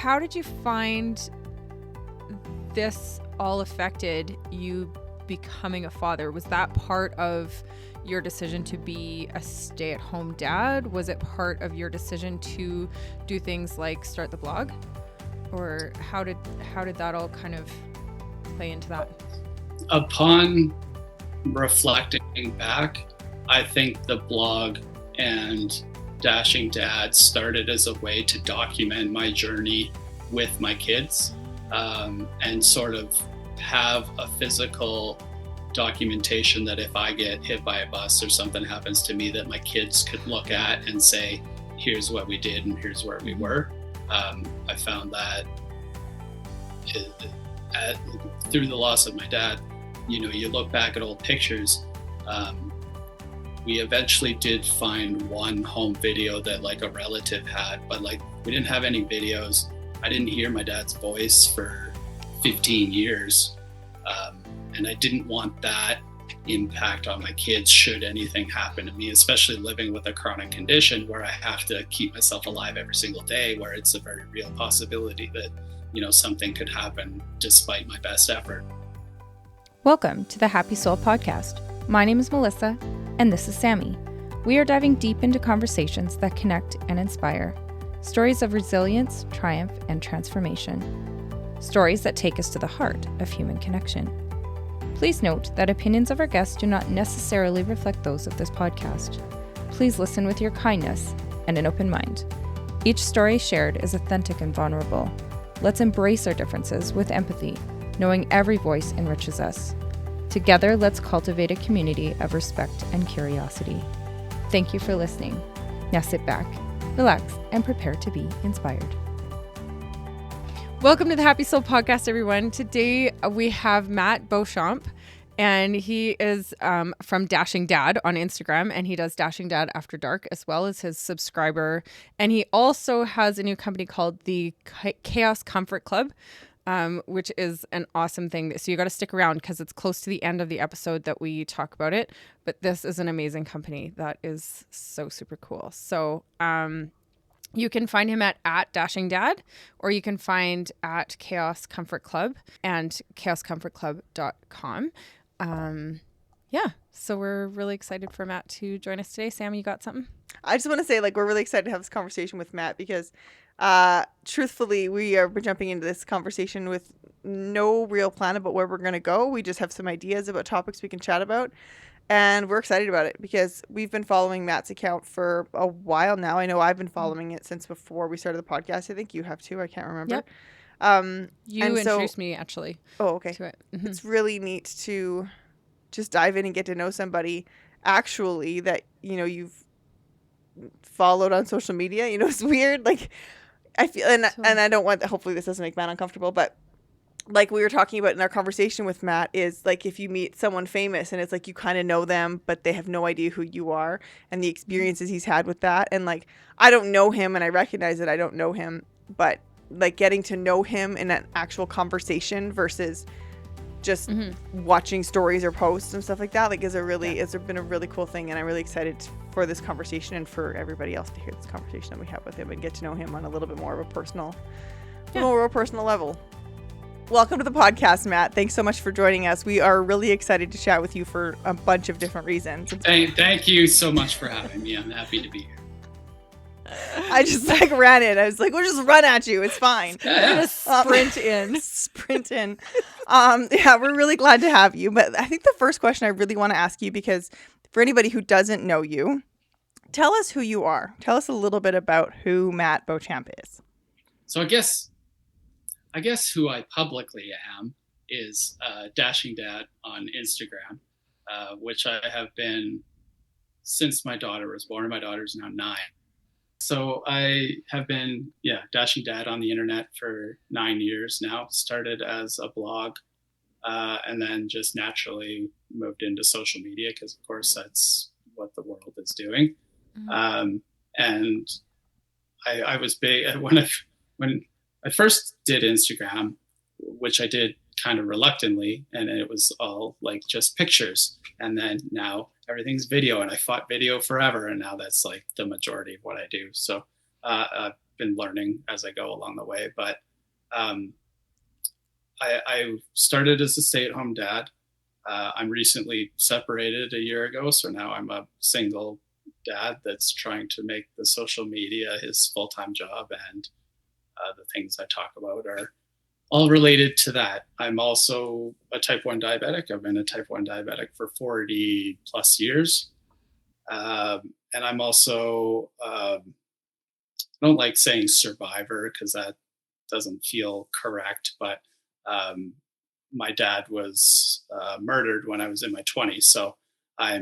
how did you find this all affected you becoming a father? Was that part of your decision to be a stay-at-home dad? Was it part of your decision to do things like start the blog? Or how did that all kind of play into that? Upon reflecting back, I think the blog and Dashing Dad started as a way to document my journey with my kids, and sort of have a physical documentation that if I get hit by a bus or something happens to me, that my kids could look at and say, here's what we did and here's where we were. I found that through the loss of my dad, you look back at old pictures. We eventually did find one home video that like a relative had, but like we didn't have any videos. I didn't hear my dad's voice for 15 years. And I didn't want that impact on my kids should anything happen to me, especially living with a chronic condition where I have to keep myself alive every single day, where it's a very real possibility that, something could happen despite my best effort. Welcome to the Happy Soul Podcast. My name is Melissa, and this is Sammy. We are diving deep into conversations that connect and inspire. Stories of resilience, triumph, and transformation. Stories that take us to the heart of human connection. Please note that opinions of our guests do not necessarily reflect those of this podcast. Please listen with your kindness and an open mind. Each story shared is authentic and vulnerable. Let's embrace our differences with empathy, knowing every voice enriches us. Together, let's cultivate a community of respect and curiosity. Thank you for listening. Now sit back, relax, and prepare to be inspired. Welcome to the Happy Soul Podcast, everyone. Today we have Matt Beauchamp, and he is from Dashing Dad on Instagram, and he does Dashing Dad After Dark as well as his subscriber. And he also has a new company called the Chaos Comfort Club, which is an awesome thing. So you got to stick around because it's close to the end of the episode that we talk about it. But this is an amazing company that is so super cool. So you can find him at Dashing Dad, or you can find at Chaos Comfort Club and chaoscomfortclub.com. So we're really excited for Matt to join us today. Sam, you got something? I just want to say, we're really excited to have this conversation with Matt because truthfully, we are jumping into this conversation with no real plan about where we're going to go. We just have some ideas about topics we can chat about. And we're excited about it because we've been following Matt's account for a while now. I know I've been following it since before we started the podcast. I think you have too. I can't remember. Yep. You introduced me, actually. Oh, okay. To it. Mm-hmm. It's really neat to just dive in and get to know somebody actually that, you've followed on social media. It's weird. I feel, and I don't want, hopefully this doesn't make Matt uncomfortable, but like we were talking about in our conversation with Matt is if you meet someone famous and it's you kind of know them, but they have no idea who you are and the experiences he's had with that. And I don't know him and I recognize that I don't know him, but getting to know him in an actual conversation versus just watching stories or posts and stuff like that, it's been a really cool thing. And I'm really excited for this conversation and for everybody else to hear this conversation that we have with him and get to know him on a little bit more of a personal level. Welcome to the podcast, Matt. Thanks so much for joining us. We are really excited to chat with you for a bunch of different reasons. Thank you so much for having me. I'm happy to be here. I just ran in. I was we'll just run at you. It's fine. Just sprint in. Sprint in. We're really glad to have you. But I think the first question I really want to ask you, because for anybody who doesn't know you, tell us who you are. Tell us a little bit about who Matt Beauchamp is. So I guess who I publicly am is Dashing Dad on Instagram, which I have been since my daughter was born. My daughter's now 9. So I have been, Dashing Dad on the internet for 9 years now. Started as a blog and then just naturally moved into social media because, of course, that's what the world is doing. Mm-hmm. And I was big when I first did Instagram, which I did kind of reluctantly, and it was all just pictures. And then now everything's video, and I fought video forever, and now that's the majority of what I do. So I've been learning as I go along the way. But I started as a stay-at-home dad. I'm recently separated a year ago, so now I'm a single dad that's trying to make the social media his full-time job, and the things I talk about are all related to that. I'm also a type 1 diabetic. I've been a type 1 diabetic for 40 plus years. And I'm also, I don't like saying survivor because that doesn't feel correct, but my dad was murdered when I was in my 20s. So I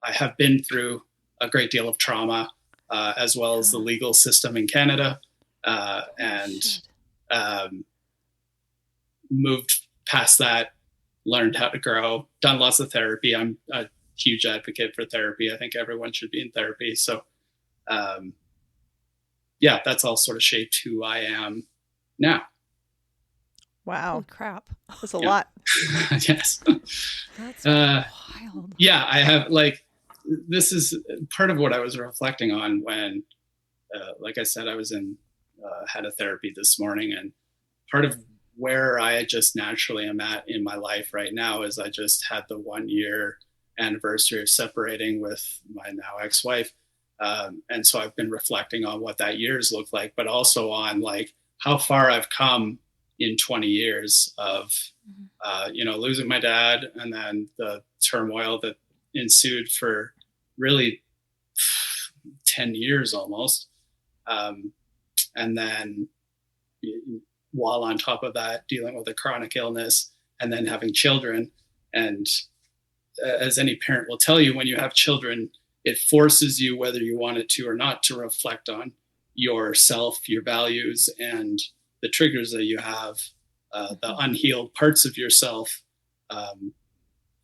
have been through a great deal of trauma, as well as the legal system in Canada, and moved past that, learned how to grow, done lots of therapy. I'm a huge advocate for therapy. I think everyone should be in therapy. So, yeah, that's all sort of shaped who I am now. Wow. Holy crap. That's a lot. Yes. That's wild. Yeah, I have this is part of what I was reflecting on when, like I said, I was had a therapy this morning, and part of where I just naturally am at in my life right now is I just had the 1 year anniversary of separating with my now ex-wife. And so I've been reflecting on what that year's looked like, but also on like how far I've come in 20 years of, losing my dad, and then the turmoil that ensued for really 10 years almost. And then while on top of that, dealing with a chronic illness and then having children. And as any parent will tell you, when you have children, it forces you, whether you want it to or not, to reflect on yourself, your values, and the triggers that you have, the unhealed parts of yourself.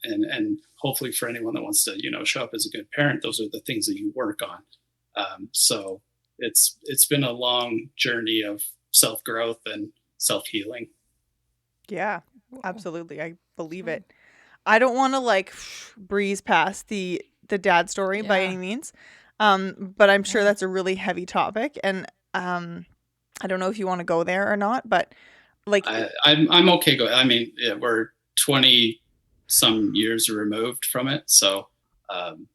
And hopefully for anyone that wants to, show up as a good parent, those are the things that you work on. So it's been a long journey of self-growth and self-healing. Yeah, absolutely. I believe it. I don't want to breeze past the dad story by any means. But I'm sure that's a really heavy topic, and I don't know if you want to go there or not, but I'm okay going. I mean, we're 20 some years removed from it, so I'm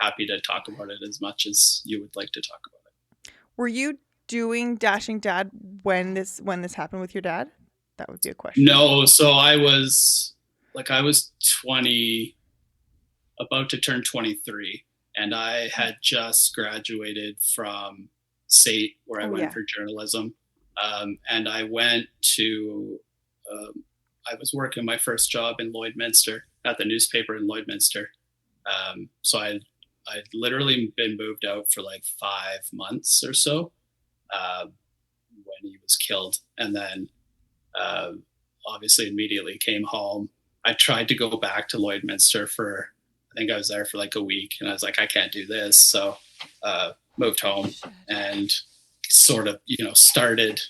happy to talk about it as much as you would like to talk about it. Were you doing Dashing Dad when this happened with your dad? That would be a question. No, so I was 20, about to turn 23, and I had just graduated from SAIT, where I went for journalism. And I went to, I was working my first job in Lloydminster, at the newspaper in Lloydminster. So I'd literally been moved out for 5 months or so when he was killed. And then obviously immediately came home. I tried to go back to Lloydminster I think I was there for a week, and I was like, I can't do this. So moved home and sort of, started.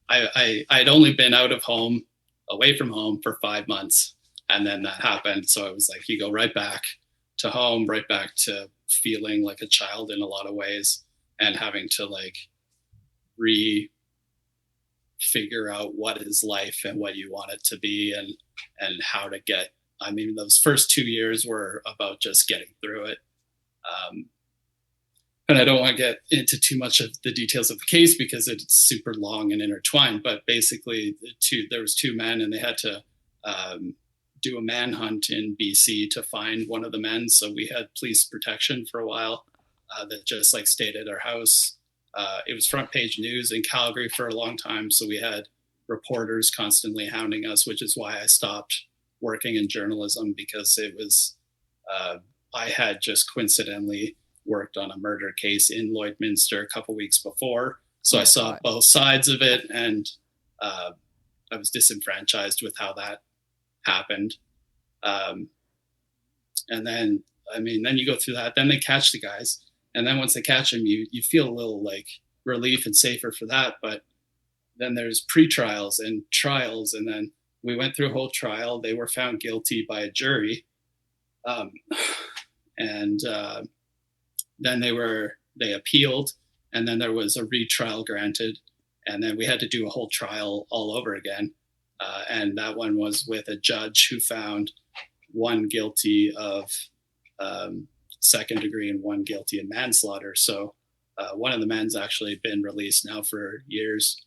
I'd only been out of home, away from home for 5 months. And then that happened. So it was like, you go right back to home, right back to feeling like a child in a lot of ways, and having to figure out what is life and what you want it to be, and how to get. I mean, those first 2 years were about just getting through it. And I don't want to get into too much of the details of the case because it's super long and intertwined, but basically there was 2 men, and they had to do a manhunt in BC to find one of the men. So we had police protection for a while that just stayed at our house. It was front page news in Calgary for a long time. So we had reporters constantly hounding us, which is why I stopped working in journalism, because it was, I had just coincidentally worked on a murder case in Lloydminster a couple weeks before. So I saw both sides of it, and I was disenfranchised with how that happened. And then, then you go through that, then they catch the guys. And then once they catch them, you feel a little relief and safer for that. But then there's pre-trials and trials. And then we went through a whole trial. They were found guilty by a jury. And then they were they appealed, and then there was a retrial granted, and then we had to do a whole trial all over again. And that one was with a judge who found one guilty of second degree and one guilty of manslaughter. So one of the men's actually been released now for years,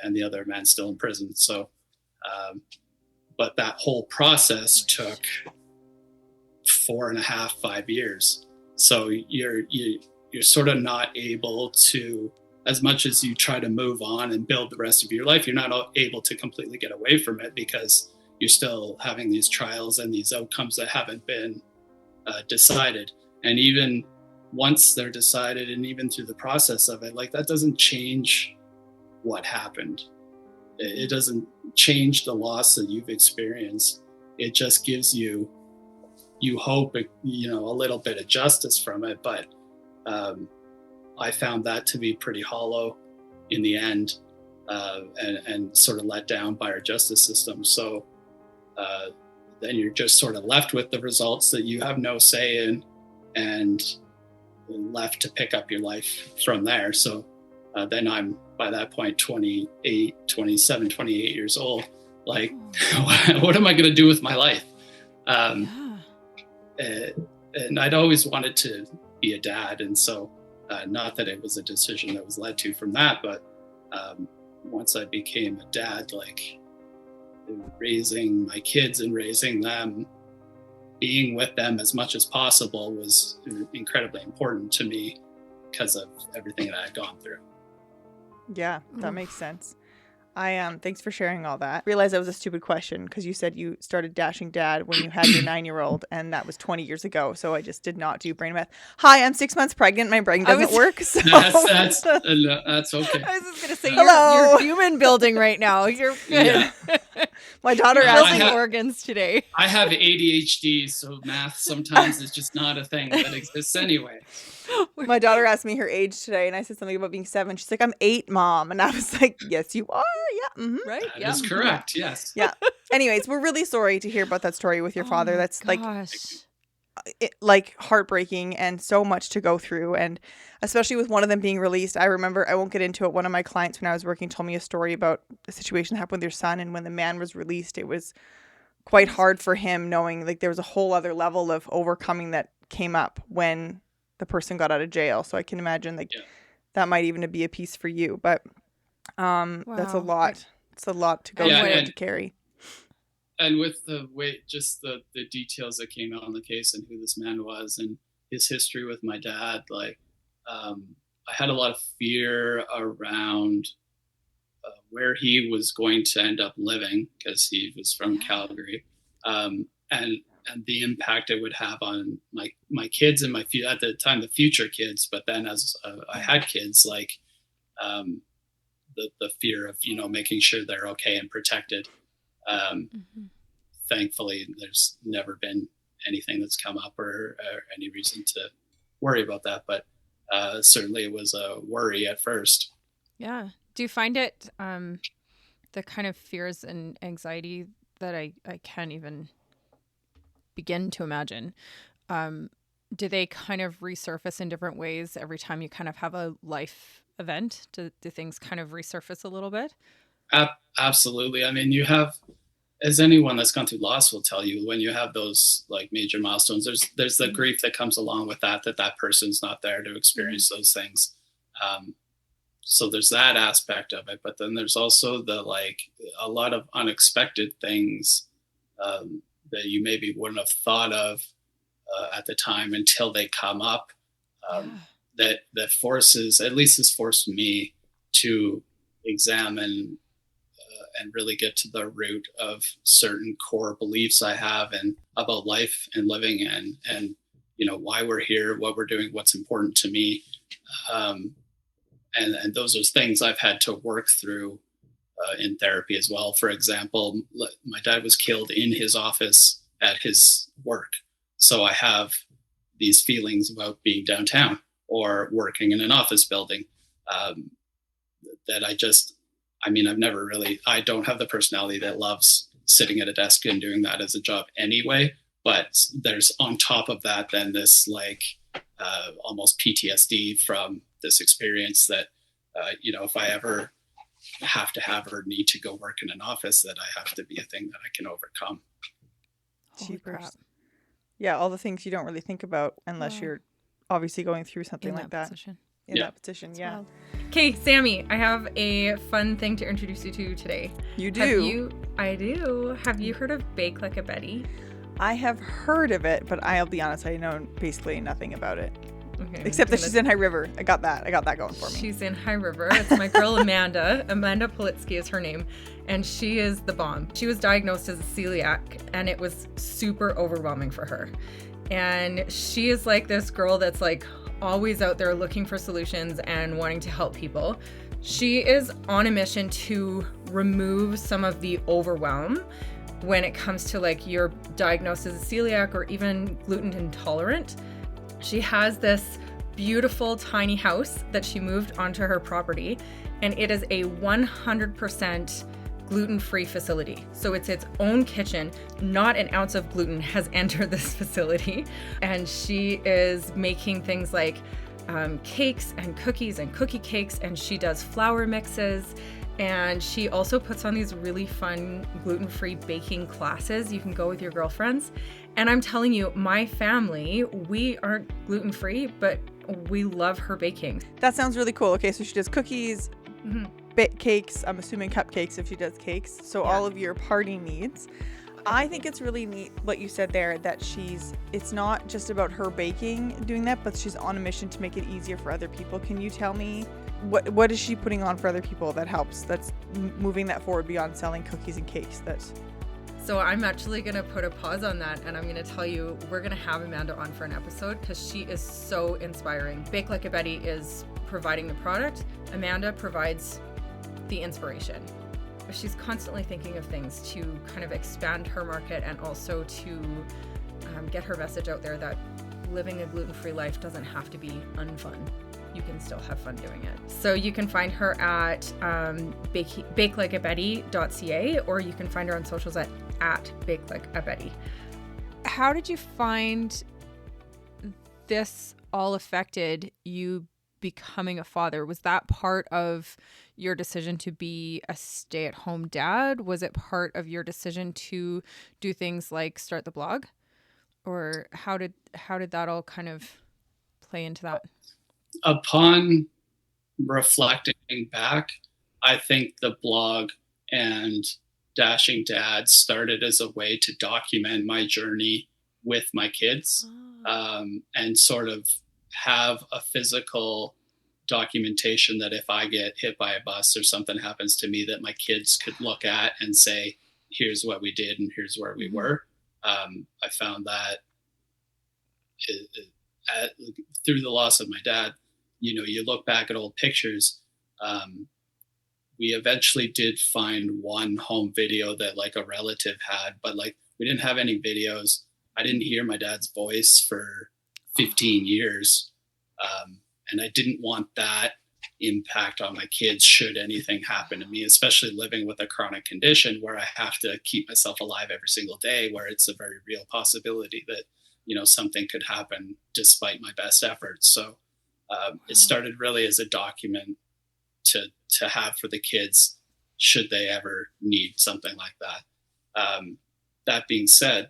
and the other man's still in prison. So, but that whole process took 4.5, 5 years. So you're sort of not able to, as much as you try to move on and build the rest of your life, you're not able to completely get away from it, because you're still having these trials and these outcomes that haven't been decided. And even once they're decided, and even through the process of it, like, that doesn't change what happened. It doesn't change the loss that you've experienced. It just gives you hope, you know, a little bit of justice from it. But I found that to be pretty hollow in the end, and sort of let down by our justice system. So then you're just sort of left with the results that you have no say in, and left to pick up your life from there. So then I'm, by that point, 27, 28 years old. Like, what am I going to do with my life? And I'd always wanted to be a dad. And so not that it was a decision that was led to from that, but once I became a dad, like, raising my kids and raising them, being with them as much as possible was incredibly important to me because of everything that I had gone through. Yeah, that makes sense. Thanks for sharing all that. I realized that was a stupid question because you said you started Dashing Dad when you had your 9-year-old, and that was 20 years ago. So I just did not do brain math. Hi, I'm 6 months pregnant. My brain doesn't work. So that's okay. I was just gonna say, hello. You're human building right now. You're good. Yeah. My daughter building organs today. I have ADHD, so math sometimes is just not a thing that exists anyway. My daughter asked me her age today, and I said something about being 7. She's like, "I'm 8, Mom," and I was like, "Yes, you are. Yeah, mm-hmm. Right. That is correct. Yes. Yeah. Anyways, we're really sorry to hear about that story with your father. That's gosh. like heartbreaking and so much to go through, and especially with one of them being released. I remember, I won't get into it, one of my clients when I was working told me a story about a situation that happened with your son, and when the man was released, it was quite hard for him, knowing like there was a whole other level of overcoming that came up when the person got out of jail. So I can imagine that might even be a piece for you, but that's a lot. It's a lot to go through and to carry. And with the way, just the details that came out on the case and who this man was and his history with my dad, like, I had a lot of fear around where he was going to end up living, because he was from Calgary, and the impact it would have on my kids and at the time, the future kids. But then as I had kids, like, the fear of, making sure they're okay and protected. Thankfully, there's never been anything that's come up or any reason to worry about that. But certainly it was a worry at first. Yeah. Do you find it the kind of fears and anxiety that I can't even begin to imagine? Do they kind of resurface in different ways every time you kind of have a life event? Do things kind of resurface a little bit? Absolutely. I mean, you have, as anyone that's gone through loss will tell you, when you have those like major milestones, there's the grief that comes along with that person's not there to experience those things. So there's that aspect of it, but then there's also a lot of unexpected things that you maybe wouldn't have thought of at the time until they come up. That forces, at least has forced me to examine and really get to the root of certain core beliefs I have and about life and living and why we're here, what we're doing, what's important to me. And those are things I've had to work through in therapy as well. For example, my dad was killed in his office at his work. So I have these feelings about being downtown or working in an office building that I don't have the personality that loves sitting at a desk and doing that as a job anyway. But there's on top of that, then this almost PTSD from this experience that, if I ever have to have or need to go work in an office, that I have to be a thing that I can overcome. Holy crap. Yeah, all the things you don't really think about unless you're obviously going through something like that. In that position, yeah. Okay, Sammy, I have a fun thing to introduce you to today. You do? I do. Have you heard of Bake Like a Betty? I have heard of it, but I'll be honest, I know basically nothing about it. Okay, except that she's in High River. I got that going for me. She's in High River. It's my girl Amanda. Amanda Politsky is her name. And she is the bomb. She was diagnosed as a celiac, and it was super overwhelming for her. And she is like this girl that's like always out there looking for solutions and wanting to help people. She is on a mission to remove some of the overwhelm when it comes to like your diagnosis as celiac or even gluten intolerant. She has this beautiful tiny house that she moved onto her property, and it is a 100% gluten-free facility. So it's its own kitchen. Not an ounce of gluten has entered this facility. And she is making things like cakes and cookies and cookie cakes, and she does flour mixes. And she also puts on these really fun gluten-free baking classes you can go with your girlfriends. And I'm telling you, my family, we aren't gluten-free, but we love her baking. That sounds really cool. Okay, so she does cookies, cakes, I'm assuming cupcakes if she does cakes. So all of your party needs. I think it's really neat what you said there, that it's not just about her baking doing that, but she's on a mission to make it easier for other people. Can you tell me what is she putting on for other people that helps, that's moving that forward beyond selling cookies and cakes? So I'm actually going to put a pause on that, and I'm going to tell you, we're going to have Amanda on for an episode because she is so inspiring. Bake Like a Betty is providing the product. Amanda provides the inspiration. She's constantly thinking of things to kind of expand her market and also to get her message out there that living a gluten-free life doesn't have to be unfun. You can still have fun doing it. So you can find her at bakelikeabetty.ca, or you can find her on socials at bakelikeabetty. How did you find this all affected you becoming a father? Was that part of your decision to be a stay-at-home dad? Was it part of your decision to do things like start the blog? Or how did that all kind of play into that? Upon reflecting back, I think the blog and Dashing Dad started as a way to document my journey with my kids, and sort of have a physical documentation that if I get hit by a bus or something happens to me, that my kids could look at and say, here's what we did and here's where we were. I found that through the loss of my dad, you look back at old pictures. We eventually did find one home video that like a relative had, but like we didn't have any videos. I didn't hear my dad's voice for 15 years. And I didn't want that impact on my kids should anything happen to me, especially living with a chronic condition where I have to keep myself alive every single day, where it's a very real possibility that, something could happen despite my best efforts. So it started really as a document to have for the kids should they ever need something like that. That being said,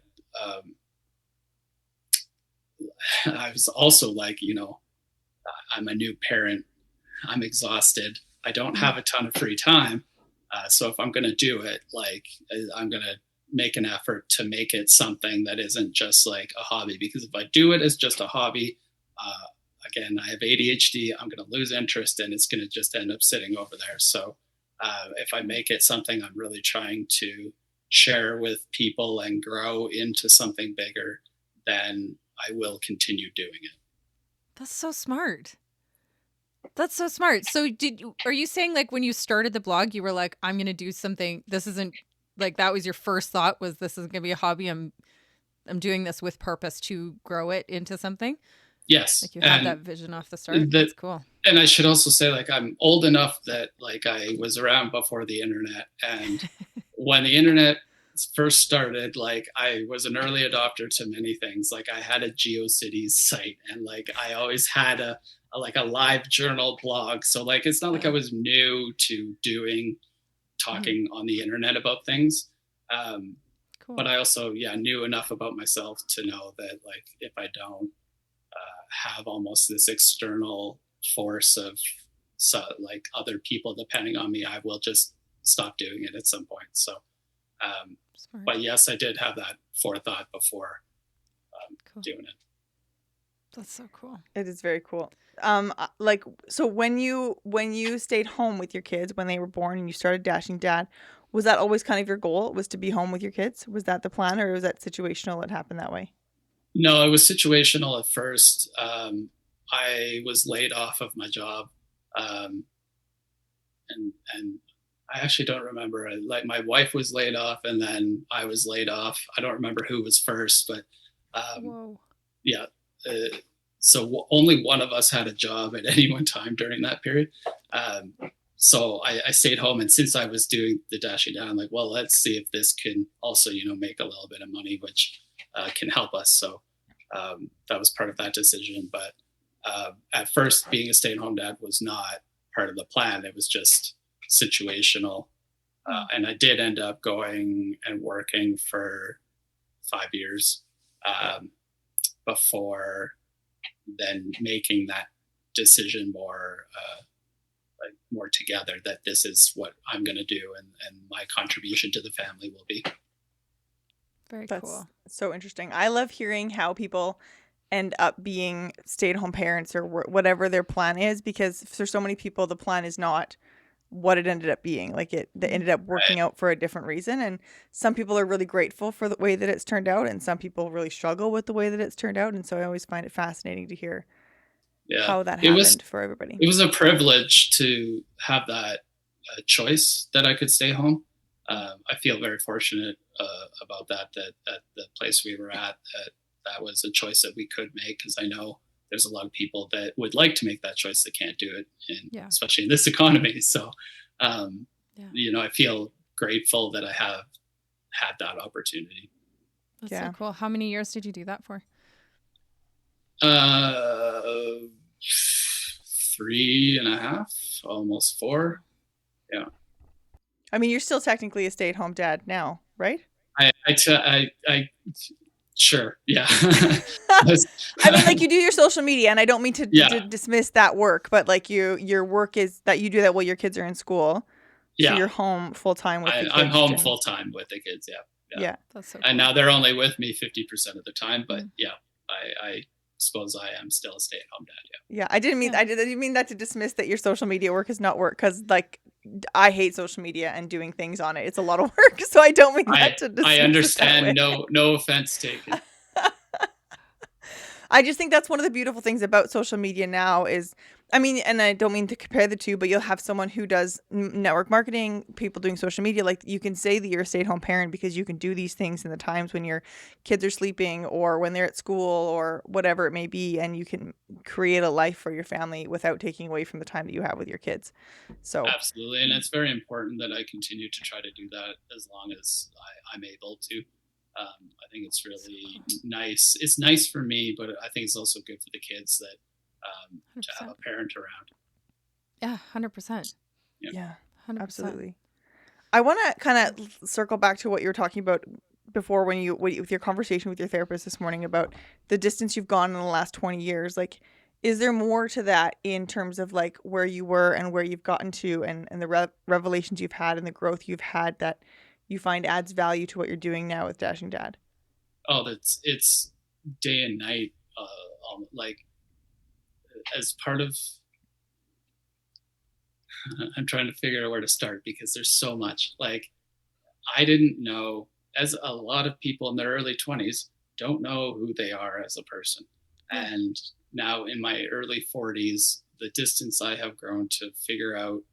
I was also like, I'm a new parent. I'm exhausted. I don't have a ton of free time. So if I'm going to do it, like I'm going to make an effort to make it something that isn't just like a hobby, because if I do it as just a hobby, again, I have ADHD, I'm going to lose interest and it's going to just end up sitting over there. So if I make it something I'm really trying to share with people and grow into something bigger, then I will continue doing it. That's so smart. That's so smart. So are you saying like when you started the blog, you were like, I'm going to do something. This isn't like, that was your first thought, was this is going to be a hobby. I'm doing this with purpose to grow it into something. Yes. Like you had that vision off the start. That's cool. And I should also say, like, I'm old enough that like I was around before the internet, and when the internet first started, like I was an early adopter to many things. Like I had a GeoCities site, and like I always had a live journal blog. So like it's not like I was new to talking on the internet about things. Cool. But I also knew enough about myself to know that like if I don't have almost this external force of like other people depending on me, I will just stop doing it at some point. So but yes, I did have that forethought before doing it. That's so cool. It is very cool. Like, so when you stayed home with your kids when they were born and you started Dashing Dad, was that always kind of your goal, was to be home with your kids? Was that the plan, or was that situational? It happened that way? No, it was situational at first. I was laid off of my job, and I actually don't remember. Like my wife was laid off, and then I was laid off. I don't remember who was first, but yeah. So only one of us had a job at any one time during that period. So I stayed home, and since I was doing the Dashing Dad, I'm like, well, let's see if this can also, make a little bit of money, which can help us. So that was part of that decision. But at first, being a stay-at-home dad was not part of the plan. It was just situational. And I did end up going and working for 5 years before then making that decision more together, that this is what I'm going to do and my contribution to the family will be. Very That's cool. So interesting. I love hearing how people end up being stay-at-home parents or whatever their plan is, because for so many people the plan is not what it ended up being. Like they ended up working out for a different reason, and some people are really grateful for the way that it's turned out, and some people really struggle with the way that it's turned out. And so I always find it fascinating to hear how that happened for everybody. It was a privilege to have that choice that I could stay home. I feel very fortunate about that at the place we were at, that was a choice that we could make, because I know there's a lot of people that would like to make that choice that can't do it, especially in this economy. So, I feel grateful that I have had that opportunity. That's so cool. How many years did you do that for? 3.5, almost 4. Yeah. I mean, you're still technically a stay-at-home dad now, right? I sure. Yeah. I mean, like, you do your social media, and I don't mean to dismiss that work, but like your work is that you do that while your kids are in school. Yeah. So you're home full time with the kids. I'm home full time with the kids. Yeah. That's so cool. And now they're only with me 50% of the time, but I suppose I am still a stay-at-home dad. Yeah. I didn't mean that to dismiss that your social media work is not work, because like I hate social media and doing things on it. It's a lot of work, so I don't mean that to dismiss. I understand. No offense taken. I just think that's one of the beautiful things about social media now is, I mean, and I don't mean to compare the two, but you'll have someone who does network marketing, people doing social media. Like, you can say that you're a stay-at-home parent because you can do these things in the times when your kids are sleeping or when they're at school or whatever it may be, and you can create a life for your family without taking away from the time that you have with your kids. So absolutely, and it's very important that I continue to try to do that as long as I'm able to. I think it's really nice. It's nice for me, but I think it's also good for the kids that to have a parent around. Yeah, 100%. Yeah, 100%. Absolutely. I want to kind of circle back to what you were talking about before with your conversation with your therapist this morning about the distance you've gone in the last 20 years. Like, is there more to that in terms of like where you were and where you've gotten to, and the revelations you've had and the growth you've had that you find adds value to what you're doing now with Dashing Dad? Oh, it's day and night. Like, as part of, I'm trying to figure out where to start because there's so much. Like, I didn't know, as a lot of people in their early 20s don't know who they are as a person. And now in my early 40s, the distance I have grown to figure out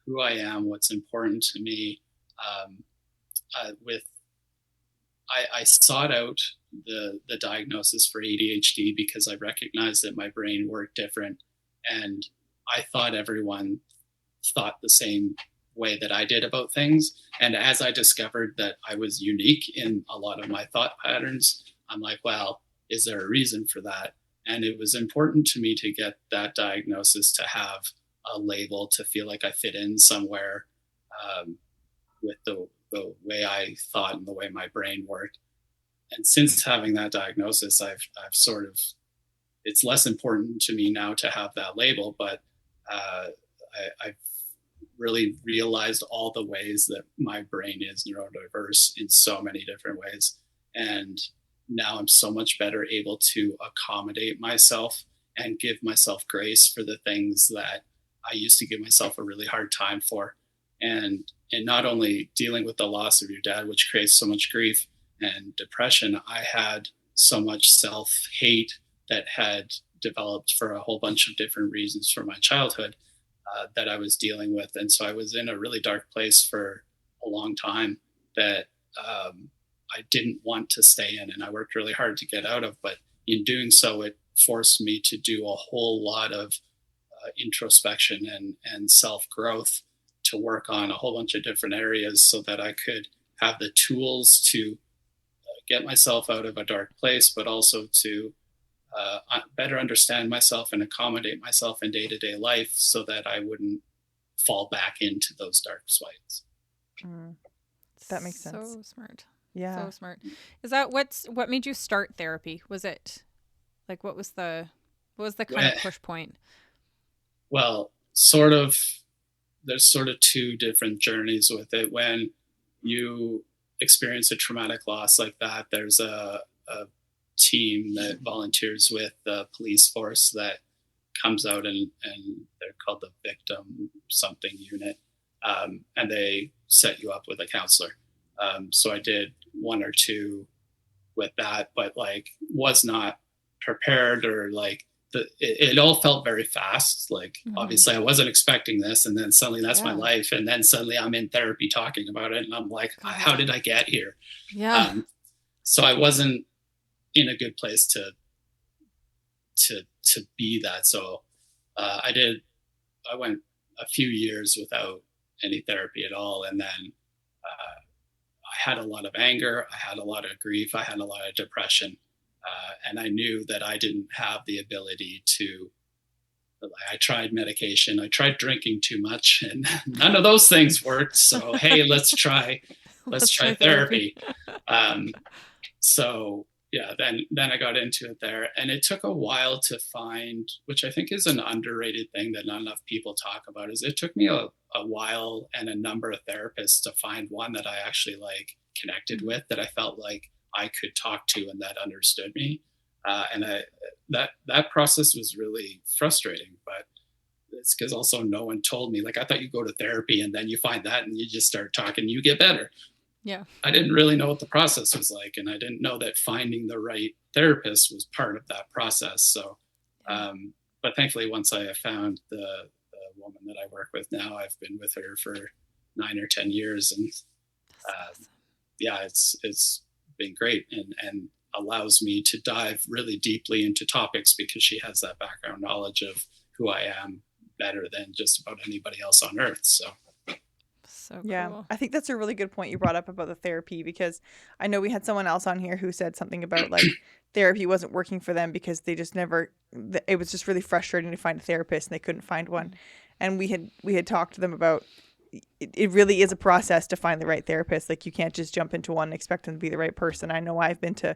who I am, what's important to me, I sought out the diagnosis for ADHD because I recognized that my brain worked different, and I thought everyone thought the same way that I did about things. And as I discovered that I was unique in a lot of my thought patterns, I'm like, well, is there a reason for that? And it was important to me to get that diagnosis, to have a label, to feel like I fit in somewhere with the way I thought and the way my brain worked. And since having that diagnosis, I've sort of, it's less important to me now to have that label, but I've really realized all the ways that my brain is neurodiverse in so many different ways. And now I'm so much better able to accommodate myself and give myself grace for the things that I used to give myself a really hard time for. And not only dealing with the loss of your dad, which creates so much grief and depression, I had so much self-hate that had developed for a whole bunch of different reasons from my childhood that I was dealing with. And so I was in a really dark place for a long time that I didn't want to stay in, and I worked really hard to get out of. But in doing so, it forced me to do a whole lot of introspection and self-growth, to work on a whole bunch of different areas so that I could have the tools to get myself out of a dark place, but also to better understand myself and accommodate myself in day-to-day life so that I wouldn't fall back into those dark spots. That makes sense. So smart. Yeah. So smart. Is that what made you start therapy? Was it like, what was the kind of push point? Well, there's sort of two different journeys with it. When you experience a traumatic loss like that, there's a team that volunteers with the police force that comes out, and they're called the victim something unit, and they set you up with a counselor. So I did one or two with that, but like was not prepared, or like it all felt very fast. Like obviously I wasn't expecting this, and then suddenly that's my life, and then suddenly I'm in therapy talking about it, and I'm like, how did I get here? So I wasn't in a good place to be that. So I went a few years without any therapy at all, and then I had a lot of anger, I had a lot of grief, I had a lot of depression, and I knew that I didn't have the ability to. I tried medication, I tried drinking too much, and none of those things worked. So hey, let's try therapy. So yeah, then I got into it there, and it took a while to find, which I think is an underrated thing that not enough people talk about, is it took me a while and a number of therapists to find one that I actually like connected with, that I felt like I could talk to and that understood me. And that process was really frustrating, but it's because also no one told me. Like, I thought you go to therapy and then you find that and you just start talking, you get better. Yeah. I didn't really know what the process was like, and I didn't know that finding the right therapist was part of that process. So, but thankfully, once I have found the woman that I work with now, I've been with her for 9 or 10 years, and awesome. Yeah, it's been great, and allows me to dive really deeply into topics because she has that background knowledge of who I am better than just about anybody else on earth. So cool. Yeah, I think that's a really good point you brought up about the therapy, because I know we had someone else on here who said something about like therapy wasn't working for them because they just never, it was just really frustrating to find a therapist and they couldn't find one. And we had talked to them about it really is a process to find the right therapist. Like, you can't just jump into one and expect them to be the right person. I know I've been to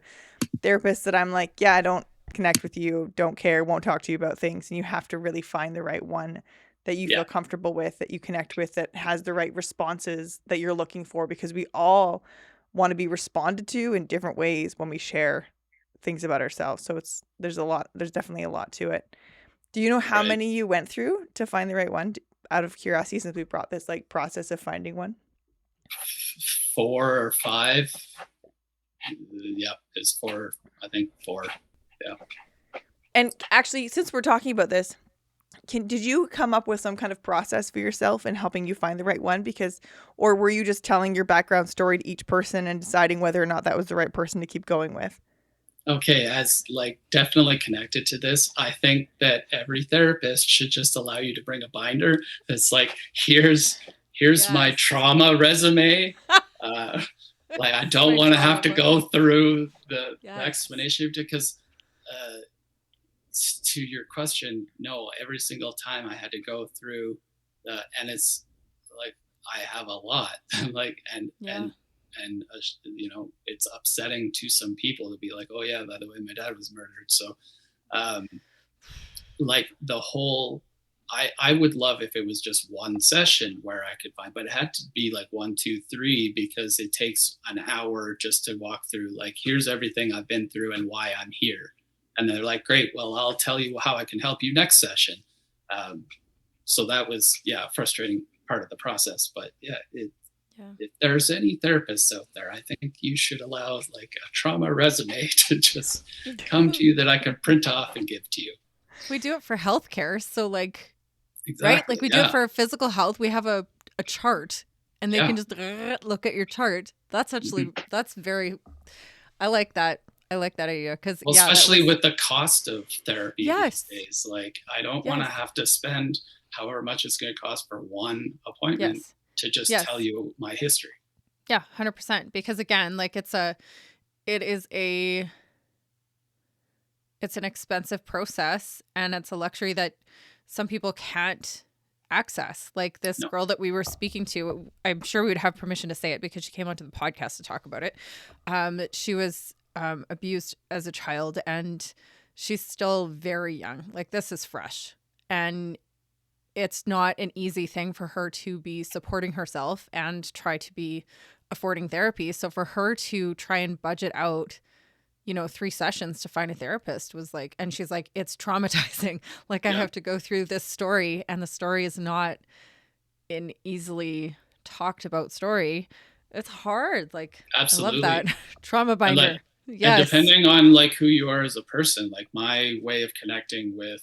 therapists that I'm like, yeah, I don't connect with you, don't care, won't talk to you about things. And you have to really find the right one that you feel comfortable with, that you connect with, that has the right responses that you're looking for, because we all want to be responded to in different ways when we share things about ourselves. So there's definitely a lot to it. Do you know how many you went through to find the right one, out of curiosity, since we brought this like process of finding one? 4 or 5. Yep, it's 4. I think 4. Yeah. And actually, since we're talking about this, did you come up with some kind of process for yourself in helping you find the right one? Or were you just telling your background story to each person and deciding whether or not that was the right person to keep going with? Okay, as like definitely connected to this, I think that every therapist should just allow you to bring a binder that's like, here's here's my trauma resume. Like, I don't want to have to go through the explanation, because to your question, no, every single time I had to go through and it's like, I have a lot, like, and you know, it's upsetting to some people to be like, oh yeah, by the way, my dad was murdered. So like the whole, I would love if it was just one session where I could find, but it had to be like 1, 2, 3, because it takes an hour just to walk through, like, here's everything I've been through and why I'm here. And they're like, great, well, I'll tell you how I can help you next session. So that was, a frustrating part of the process. But if there's any therapists out there, I think you should allow like a trauma resume to just come to you that I can print off and give to you. We do it for healthcare. So like, exactly, right? Like we do it for physical health. We have a chart, and they can just look at your chart. That's actually, that's very, I like that. I like that idea, because especially with the cost of therapy these days. Like, I don't want to have to spend however much it's going to cost for one appointment to just tell you my history. Yeah, 100%. Because again, like it's an expensive process, and it's a luxury that some people can't access. Like this girl that we were speaking to, I'm sure we would have permission to say it because she came onto the podcast to talk about it. She was abused as a child, and she's still very young. Like, this is fresh, and it's not an easy thing for her to be supporting herself and try to be affording therapy. So for her to try and budget out, 3 sessions to find a therapist was like, and she's like, it's traumatizing. Like, I have to go through this story, and the story is not an easily talked about story. It's hard. Like, absolutely. I love that. Trauma binder. And depending on like who you are as a person, like my way of connecting with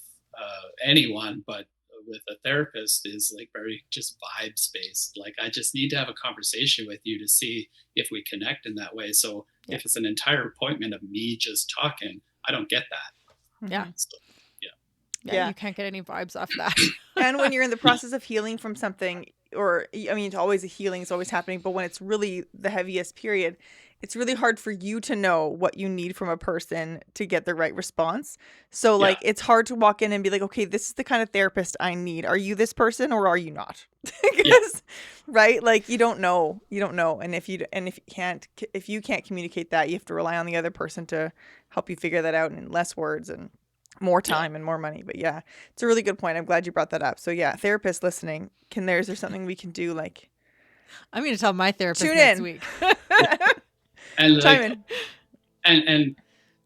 anyone, but with a therapist, is like very just vibes based. Like, I just need to have a conversation with you to see if we connect in that way. So if it's an entire appointment of me just talking, I don't get that. Yeah. So, you can't get any vibes off that. And when you're in the process of healing from something, or I mean, it's always a healing, it's always happening, but when it's really the heaviest period, it's really hard for you to know what you need from a person to get the right response. So like, it's hard to walk in and be like, okay, this is the kind of therapist I need. Are you this person or are you not? Because, right? Like, you don't know. And if you can't communicate that, you have to rely on the other person to help you figure that out in less words and more time and more money. But it's a really good point. I'm glad you brought that up. So therapists listening, is there something we can do? Like, I'm going to tell my therapist next week. And like, and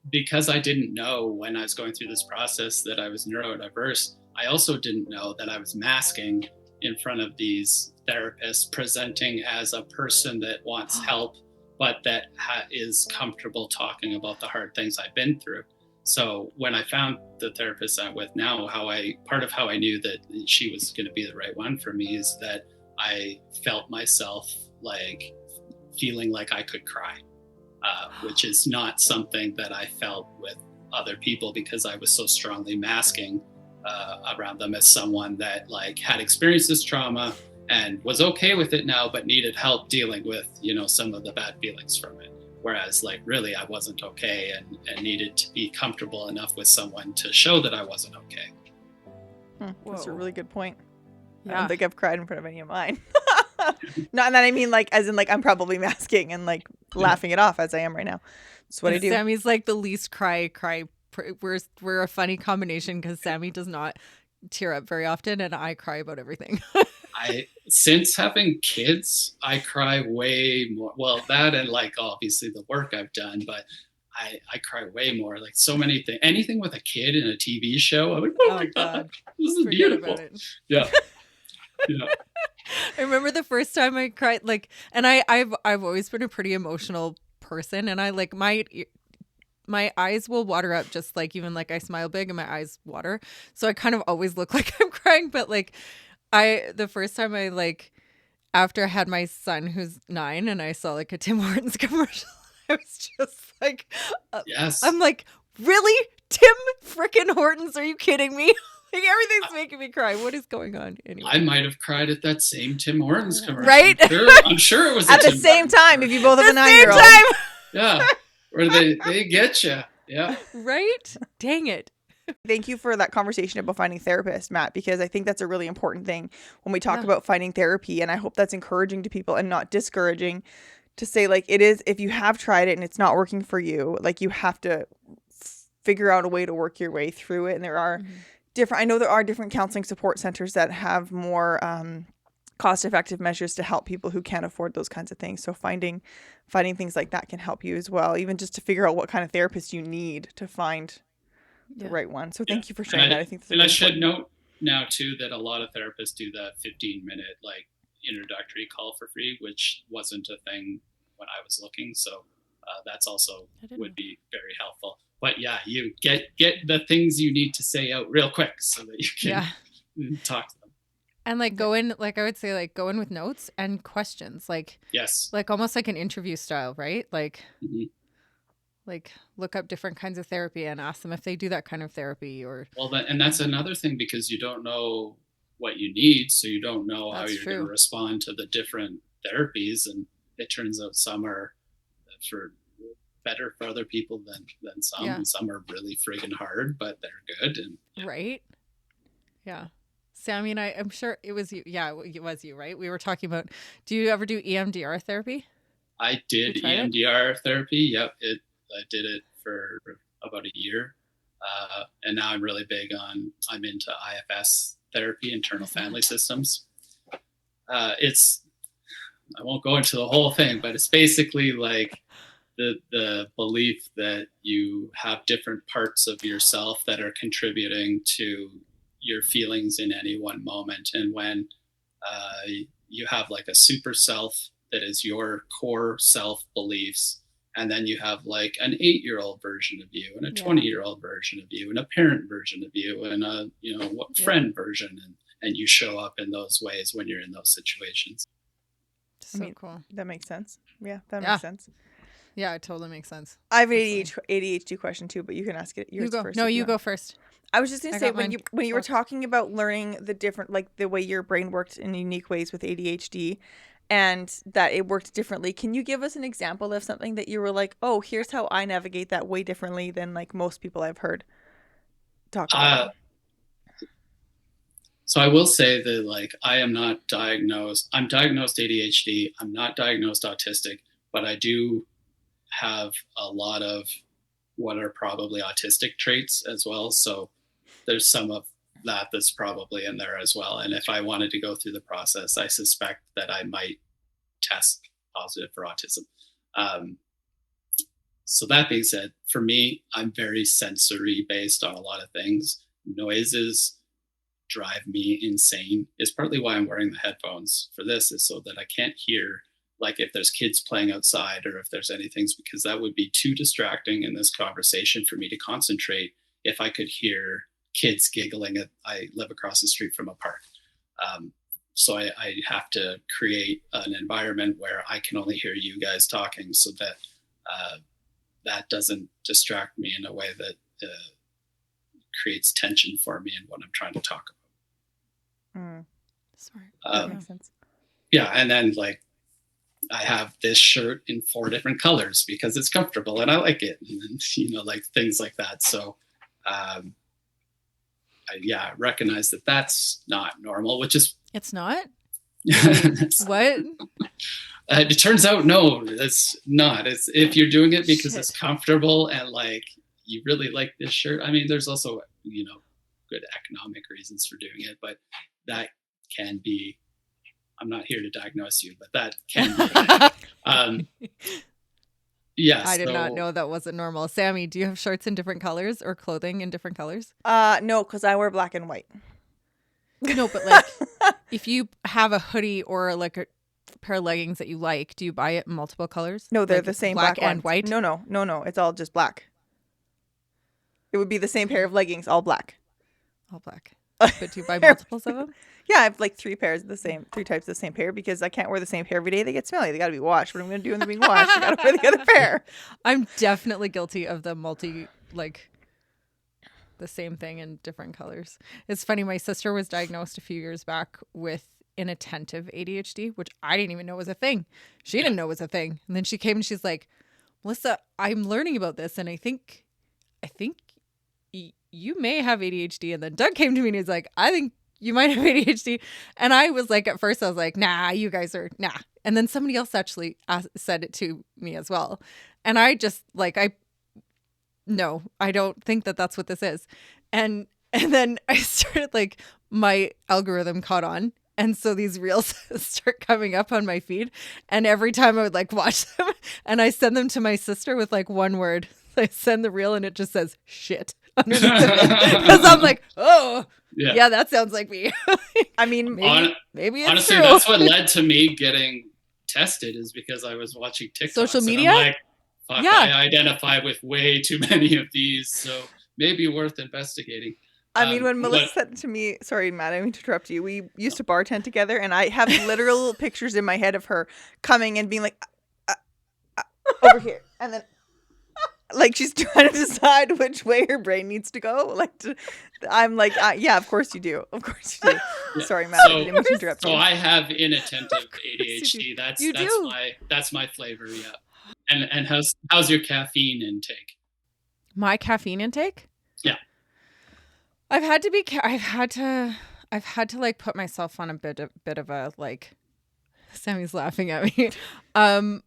because I didn't know when I was going through this process that I was neurodiverse, I also didn't know that I was masking in front of these therapists, presenting as a person that wants help, but that is comfortable talking about the hard things I've been through. So when I found the therapist I'm with now, part of how I knew that she was going to be the right one for me is that I felt myself like feeling like I could cry. Which is not something that I felt with other people, because I was so strongly masking around them as someone that like had experienced this trauma and was okay with it now, but needed help dealing with, some of the bad feelings from it. Whereas like, really, I wasn't okay and needed to be comfortable enough with someone to show that I wasn't okay. That's a really good point. I don't think I've cried in front of any of mine. Not that I mean like, as in like, I'm probably masking and like laughing it off as I am right now. That's what I do. Sammy's like the least cry. We're a funny combination, because Sammy does not tear up very often, and I cry about everything. Since having kids, I cry way more. Well, that and like obviously the work I've done, but I cry way more. Like so many things. Anything with a kid in a TV show, I'm like, oh my God, this is beautiful. Yeah. I remember the first time I cried, like, and I've always been a pretty emotional person, and I like my eyes will water up, just like, even like I smile big and my eyes water, so I kind of always look like I'm crying. But like, the first time I like, after I had my son who's 9, and I saw like a Tim Hortons commercial, I was just like, yes, I'm like, really, Tim frickin' Hortons? Are you kidding me? Like everything's making me cry. What is going on? Anyway, I might have cried at that same Tim Hortons commercial. Right? I'm sure it was at the same time. If you both have a 9-year-old, yeah, where they get you. Yeah, right. Dang it. Thank you for that conversation about finding therapists, Matt, because I think that's a really important thing when we talk about finding therapy. And I hope that's encouraging to people and not discouraging, to say, like, it is, if you have tried it and it's not working for you, like, you have to figure out a way to work your way through it. And there are I know there are different counseling support centers that have more cost-effective measures to help people who can't afford those kinds of things. So finding things like that can help you as well, even just to figure out what kind of therapist you need to find the right one. So thank you for sharing that. I think that's I should note now too that a lot of therapists do the 15-minute like introductory call for free, which wasn't a thing when I was looking. So that's also would be very helpful. But yeah, you get the things you need to say out real quick so that you can talk to them. And like go in, like I would say, like go in with notes and questions, like like almost like an interview style, right? Like. Like look up different kinds of therapy and ask them if they do that kind of therapy or. Well, and that's another thing, because you don't know what you need. So you don't know how you're going to respond to the different therapies. And it turns out some are better for other people than some. And some are really friggin' hard, but they're good. And right. Yeah. Sammy and I'm sure it was you. Yeah, it was you, right? We were talking about, do you ever do EMDR therapy? I did EMDR therapy. Yep. I did it for about a year. And now I'm really big I'm into IFS therapy, internal family systems. I won't go into the whole thing, but it's basically like the belief that you have different parts of yourself that are contributing to your feelings in any one moment. And when you have like a super self that is your core self beliefs, and then you have like an 8-year-old version of you and a 20-year-old version of you and a parent version of you and a friend version, and you show up in those ways when you're in those situations. So cool. That makes sense. Yeah, that makes sense. Yeah, it totally makes sense. I have an ADHD question too, but you can ask it. You go. No, you go first. I was just gonna say, when you were talking about learning the different, like the way your brain worked in unique ways with ADHD, and that it worked differently, can you give us an example of something that you were like, oh, here's how I navigate that way differently than like most people I've heard talk about? So I will say that like I am not diagnosed. I'm diagnosed ADHD. I'm not diagnosed autistic, but I do have a lot of what are probably autistic traits as well. So there's some of that's probably in there as well. And if I wanted to go through the process, I suspect that I might test positive for autism. So that being said, for me, I'm very sensory based on a lot of things. Noises drive me insane. It's partly why I'm wearing the headphones for this, is so that I can't hear, like if there's kids playing outside or if there's anything, because that would be too distracting in this conversation for me to concentrate if I could hear kids giggling. I live across the street from a park. So I have to create an environment where I can only hear you guys talking, so that that doesn't distract me in a way that creates tension for me in what I'm trying to talk about. Smart. That makes sense. Yeah, and then like I have this shirt in 4 different colors because it's comfortable and I like it, and like things like that. So I recognize that that's not normal, which is it's not. What? It turns out no, it's not. It's if you're doing it because it's comfortable and like you really like this shirt. I mean, there's also good economic reasons for doing it, but that can be. I'm not here to diagnose you, but that can be. Yes. I did not know that wasn't normal. Sammy, do you have shirts in different colors or clothing in different colors? No, because I wear black and white. No, but like if you have a hoodie or like a pair of leggings that you like, do you buy it in multiple colors? No, they're like the same black and white. No. It's all just black. It would be the same pair of leggings, all black. All black. But do you buy multiples of them? Yeah, I have like 3 types of the same pair, because I can't wear the same pair every day. They get smelly. They got to be washed. What am I going to do when they're being washed? I got to wear the other pair. I'm definitely guilty of the the same thing in different colors. It's funny. My sister was diagnosed a few years back with inattentive ADHD, which I didn't even know was a thing. She didn't know was a thing. And then she came and she's like, Melissa, I'm learning about this. And I think you may have ADHD. And then Doug came to me and he's like, I think you might have ADHD. And I was like, at first I was like, nah, you guys are nah. And then somebody else actually said it to me as well. And I just like, no, I don't think that that's what this is. And then I started like my algorithm caught on. And so these reels start coming up on my feed. And every time I would like watch them and I send them to my sister with like one word. I send the reel and it just says shit underneath it. Because I'm like, oh, yeah, that sounds like me. I mean, maybe it's honestly, true. That's what led to me getting tested is because I was watching TikTok. Social media? I'm like, fuck, I identify with way too many of these. So maybe worth investigating. I mean, when Melissa said to me, sorry, Matt, I didn't mean to interrupt you. We used to bartend together, and I have literal pictures in my head of her coming and being like, over here. And then, like, she's trying to decide which way her brain needs to go. Like, I'm like, yeah, of course you do. Of course you do. Yeah. Sorry, Matt, I didn't mean to interrupt you. So I have inattentive ADHD. That's my flavor, yeah. And how's your caffeine intake? My caffeine intake? Yeah. I've had to like put myself on a bit of a like. Sammy's laughing at me. I'm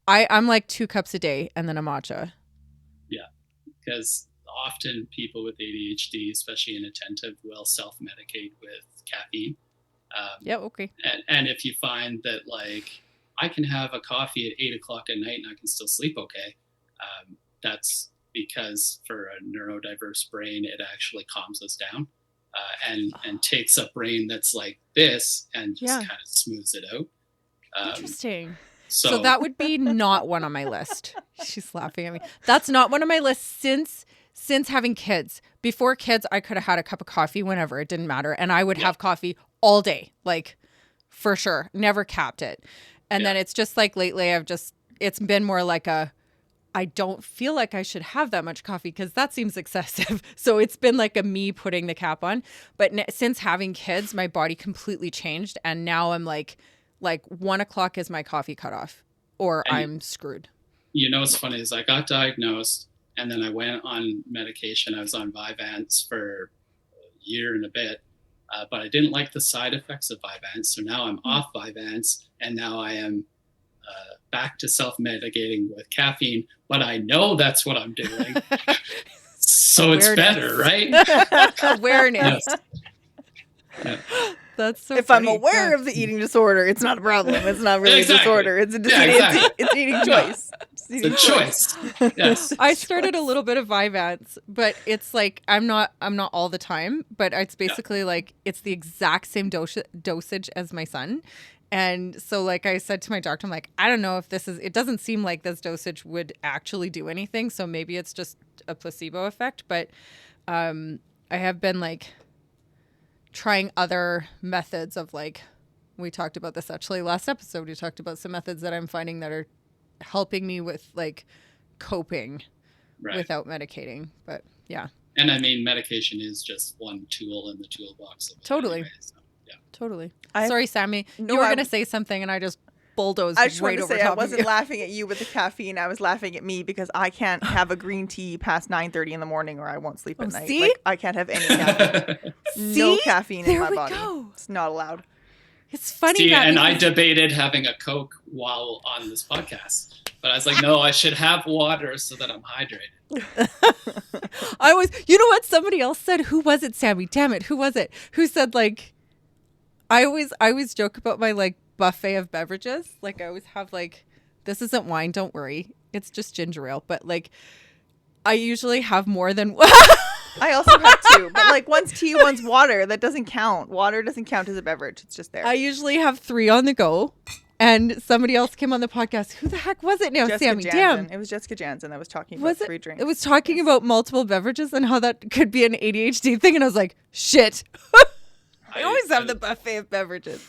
like 2 cups a day and then a matcha. Yeah, because often people with ADHD, especially inattentive, will self-medicate with caffeine. Yeah. Okay. And if you find that like I can have a coffee at 8:00 at night and I can still sleep okay, that's because for a neurodiverse brain, it actually calms us down and takes a brain that's like this and just kind of smooths it out. Interesting. So that would be not one on my list. She's laughing at me. That's not one on my list since having kids. Before kids, I could have had a cup of coffee whenever. It didn't matter. And I would have coffee all day, like for sure. Never capped it. And then it's just like lately it's been more like I don't feel like I should have that much coffee because that seems excessive. So it's been like a me putting the cap on. But since having kids, my body completely changed. And now I'm like 1:00 is my coffee cutoff or I'm screwed. You know what's funny is I got diagnosed and then I went on medication. I was on Vyvanse for a year and a bit, but I didn't like the side effects of Vyvanse. So now I'm off Vyvanse and now I am back to self-medicating with caffeine, but I know that's what I'm doing. So it's better, right? Awareness. Yes. Yeah. That's so if funny. I'm aware of the eating disorder, it's not a problem. It's not really a disorder. It's an eating choice. It's a choice. Yes. I started a little bit of Vyvanse, but it's like I'm not all the time, but it's basically like it's the exact same dosage as my son. And so like I said to my doctor, I'm like, I don't know if it doesn't seem like this dosage would actually do anything. So maybe it's just a placebo effect. But I have been like trying other methods of like, we talked about this actually last episode. We talked about some methods that I'm finding that are helping me with like coping without medicating. But yeah. And I mean, medication is just one tool in the toolbox. Totally. Anyway, so, yeah. Totally. Sorry, Sammy. You were going to say something and I just bulldozed I just right want to over say top I wasn't of you. laughing at you with the caffeine. I was laughing at me because I can't have a green tea past 9:30 in the morning or I won't sleep at night. See? Like, I can't have any caffeine. No caffeine in my body. Go. It's not allowed. It's funny. See, and I debated having a Coke while on this podcast. But I was like, no, I should have water so that I'm hydrated. You know what somebody else said? Who was it, Sammy? Damn it. Who was it? Who said like, I always joke about my like buffet of beverages. Like I always have like, this isn't wine. Don't worry. It's just ginger ale. But like, I usually have more than I also have 2, but like one's tea, one's water. That doesn't count. Water doesn't count as a beverage. It's just there. I usually have 3 on the go. And somebody else came on the podcast. Who the heck was it now, Jessica Sammy? Jansen. Damn. It was Jessica Jansen that was talking about 3 drinks. It was talking about multiple beverages and how that could be an ADHD thing. And I was like, shit. I always have the buffet of beverages.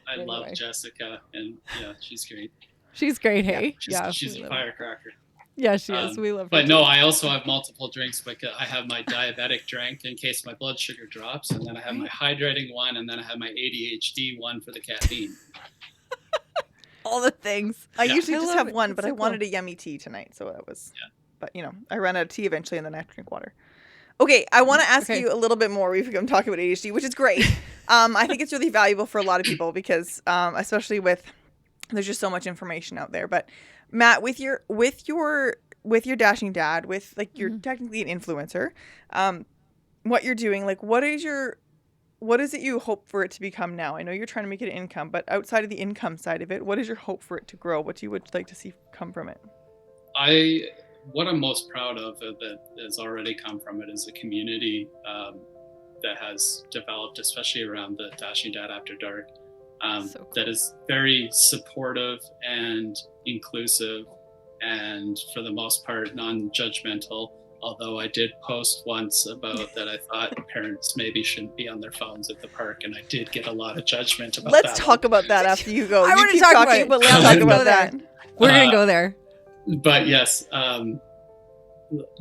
I love Jessica. And yeah, she's great. She's great, hey? Yeah, she's a firecracker. Yeah, she is. We love her. But no, I also have multiple drinks. Because I have my diabetic drink in case my blood sugar drops, and then I have my hydrating one, and then I have my ADHD one for the caffeine. All the things. I usually just have one, but I wanted cool. a yummy tea tonight, so that was. Yeah. But I ran out of tea eventually, and then I have to drink water. Okay, I want to ask you a little bit more. We've been talking about ADHD, which is great. I think it's really valuable for a lot of people because, especially there's just so much information out there. But Matt, with your dashing dad, with like you're technically an influencer, what you're doing, like what is it you hope for it to become now? I know you're trying to make it an income, but outside of the income side of it, what is your hope for it to grow? What you would like to see come from it? What I'm most proud of that has already come from it is a community that has developed, especially around the Dashing Dad After Dark, so cool. That is very supportive and inclusive and for the most part non-judgmental. Although I did post once about that I thought parents maybe shouldn't be on their phones at the park, and I did get a lot of judgment about that. Let's talk about that after you go. I want to talk about it, but let's talk about that. We're going to go there. But yes,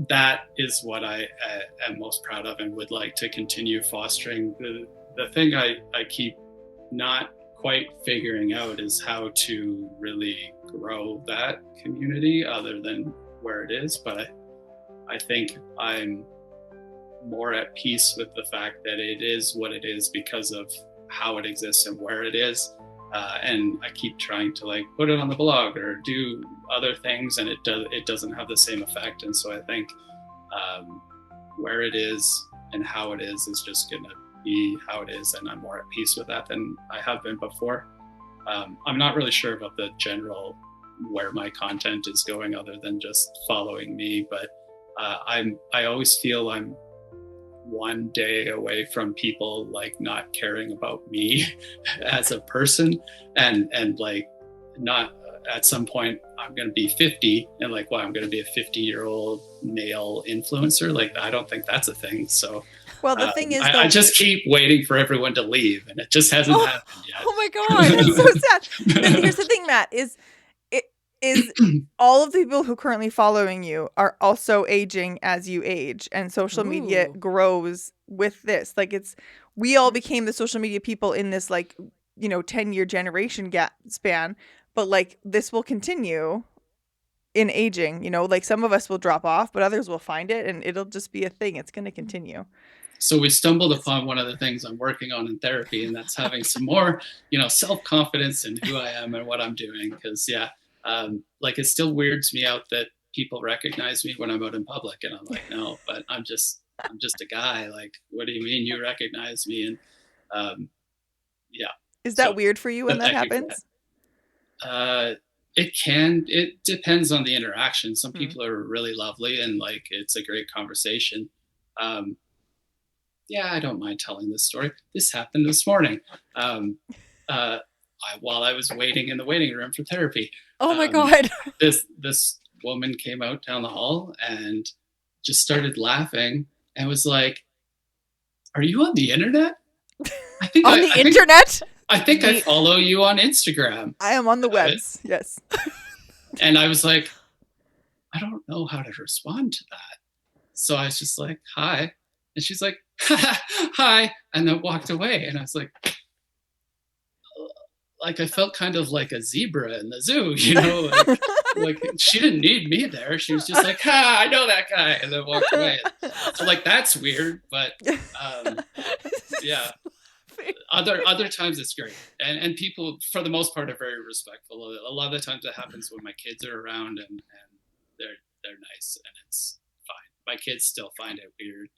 that is what I am most proud of and would like to continue fostering. The thing I keep not quite figuring out is how to really grow that community other than where it is. But I think I'm more at peace with the fact that it is what it is because of how it exists and where it is. And I keep trying to like put it on the blog or do other things, and it doesn't have the same effect. And so I think where it is and how it is just going to be how it is, and I'm more at peace with that than I have been before. I'm not really sure about the general where my content is going other than just following me, but I always feel I'm one day away from people like not caring about me as a person, and like not at some point I'm going to be 50 and like, well, I'm going to be a 50-year-old male influencer. Like, I don't think that's a thing. So well, the thing is, I just keep waiting for everyone to leave, and it just hasn't happened yet. Oh my God, that's so sad. But here's the thing, Matt, is all of the people who currently following you are also aging as you age, and social media grows with this. Like we all became the social media people in this 10-year generation gap span, but like this will continue in aging, like some of us will drop off, but others will find it, and it'll just be a thing. It's going to continue. So we stumbled upon one of the things I'm working on in therapy, and that's having some more, self-confidence in who I am and what I'm doing. Because it still weirds me out that people recognize me when I'm out in public, and I'm like, no, but I'm just a guy. Like, what do you mean you recognize me? And is that weird for you when that happens? It depends on the interaction. Some people are really lovely and like it's a great conversation. I don't mind telling this story. This happened this morning. While I was waiting in the waiting room for therapy. Oh my God. This woman came out down the hall and just started laughing and was like, "Are you on the internet?" I think internet? I think I follow you on Instagram. I am on the webs. Yes. And I was like, I don't know how to respond to that. So I was just like, "Hi." And she's like, "Hi," and then walked away. And I was like I felt kind of like a zebra in the zoo, like she didn't need me there. She was just like, "Ha, I know that guy," and then walked away. So like, that's weird, but other times it's great. And people, for the most part, are very respectful. A lot of the times it happens when my kids are around and they're nice and it's fine. My kids still find it weird.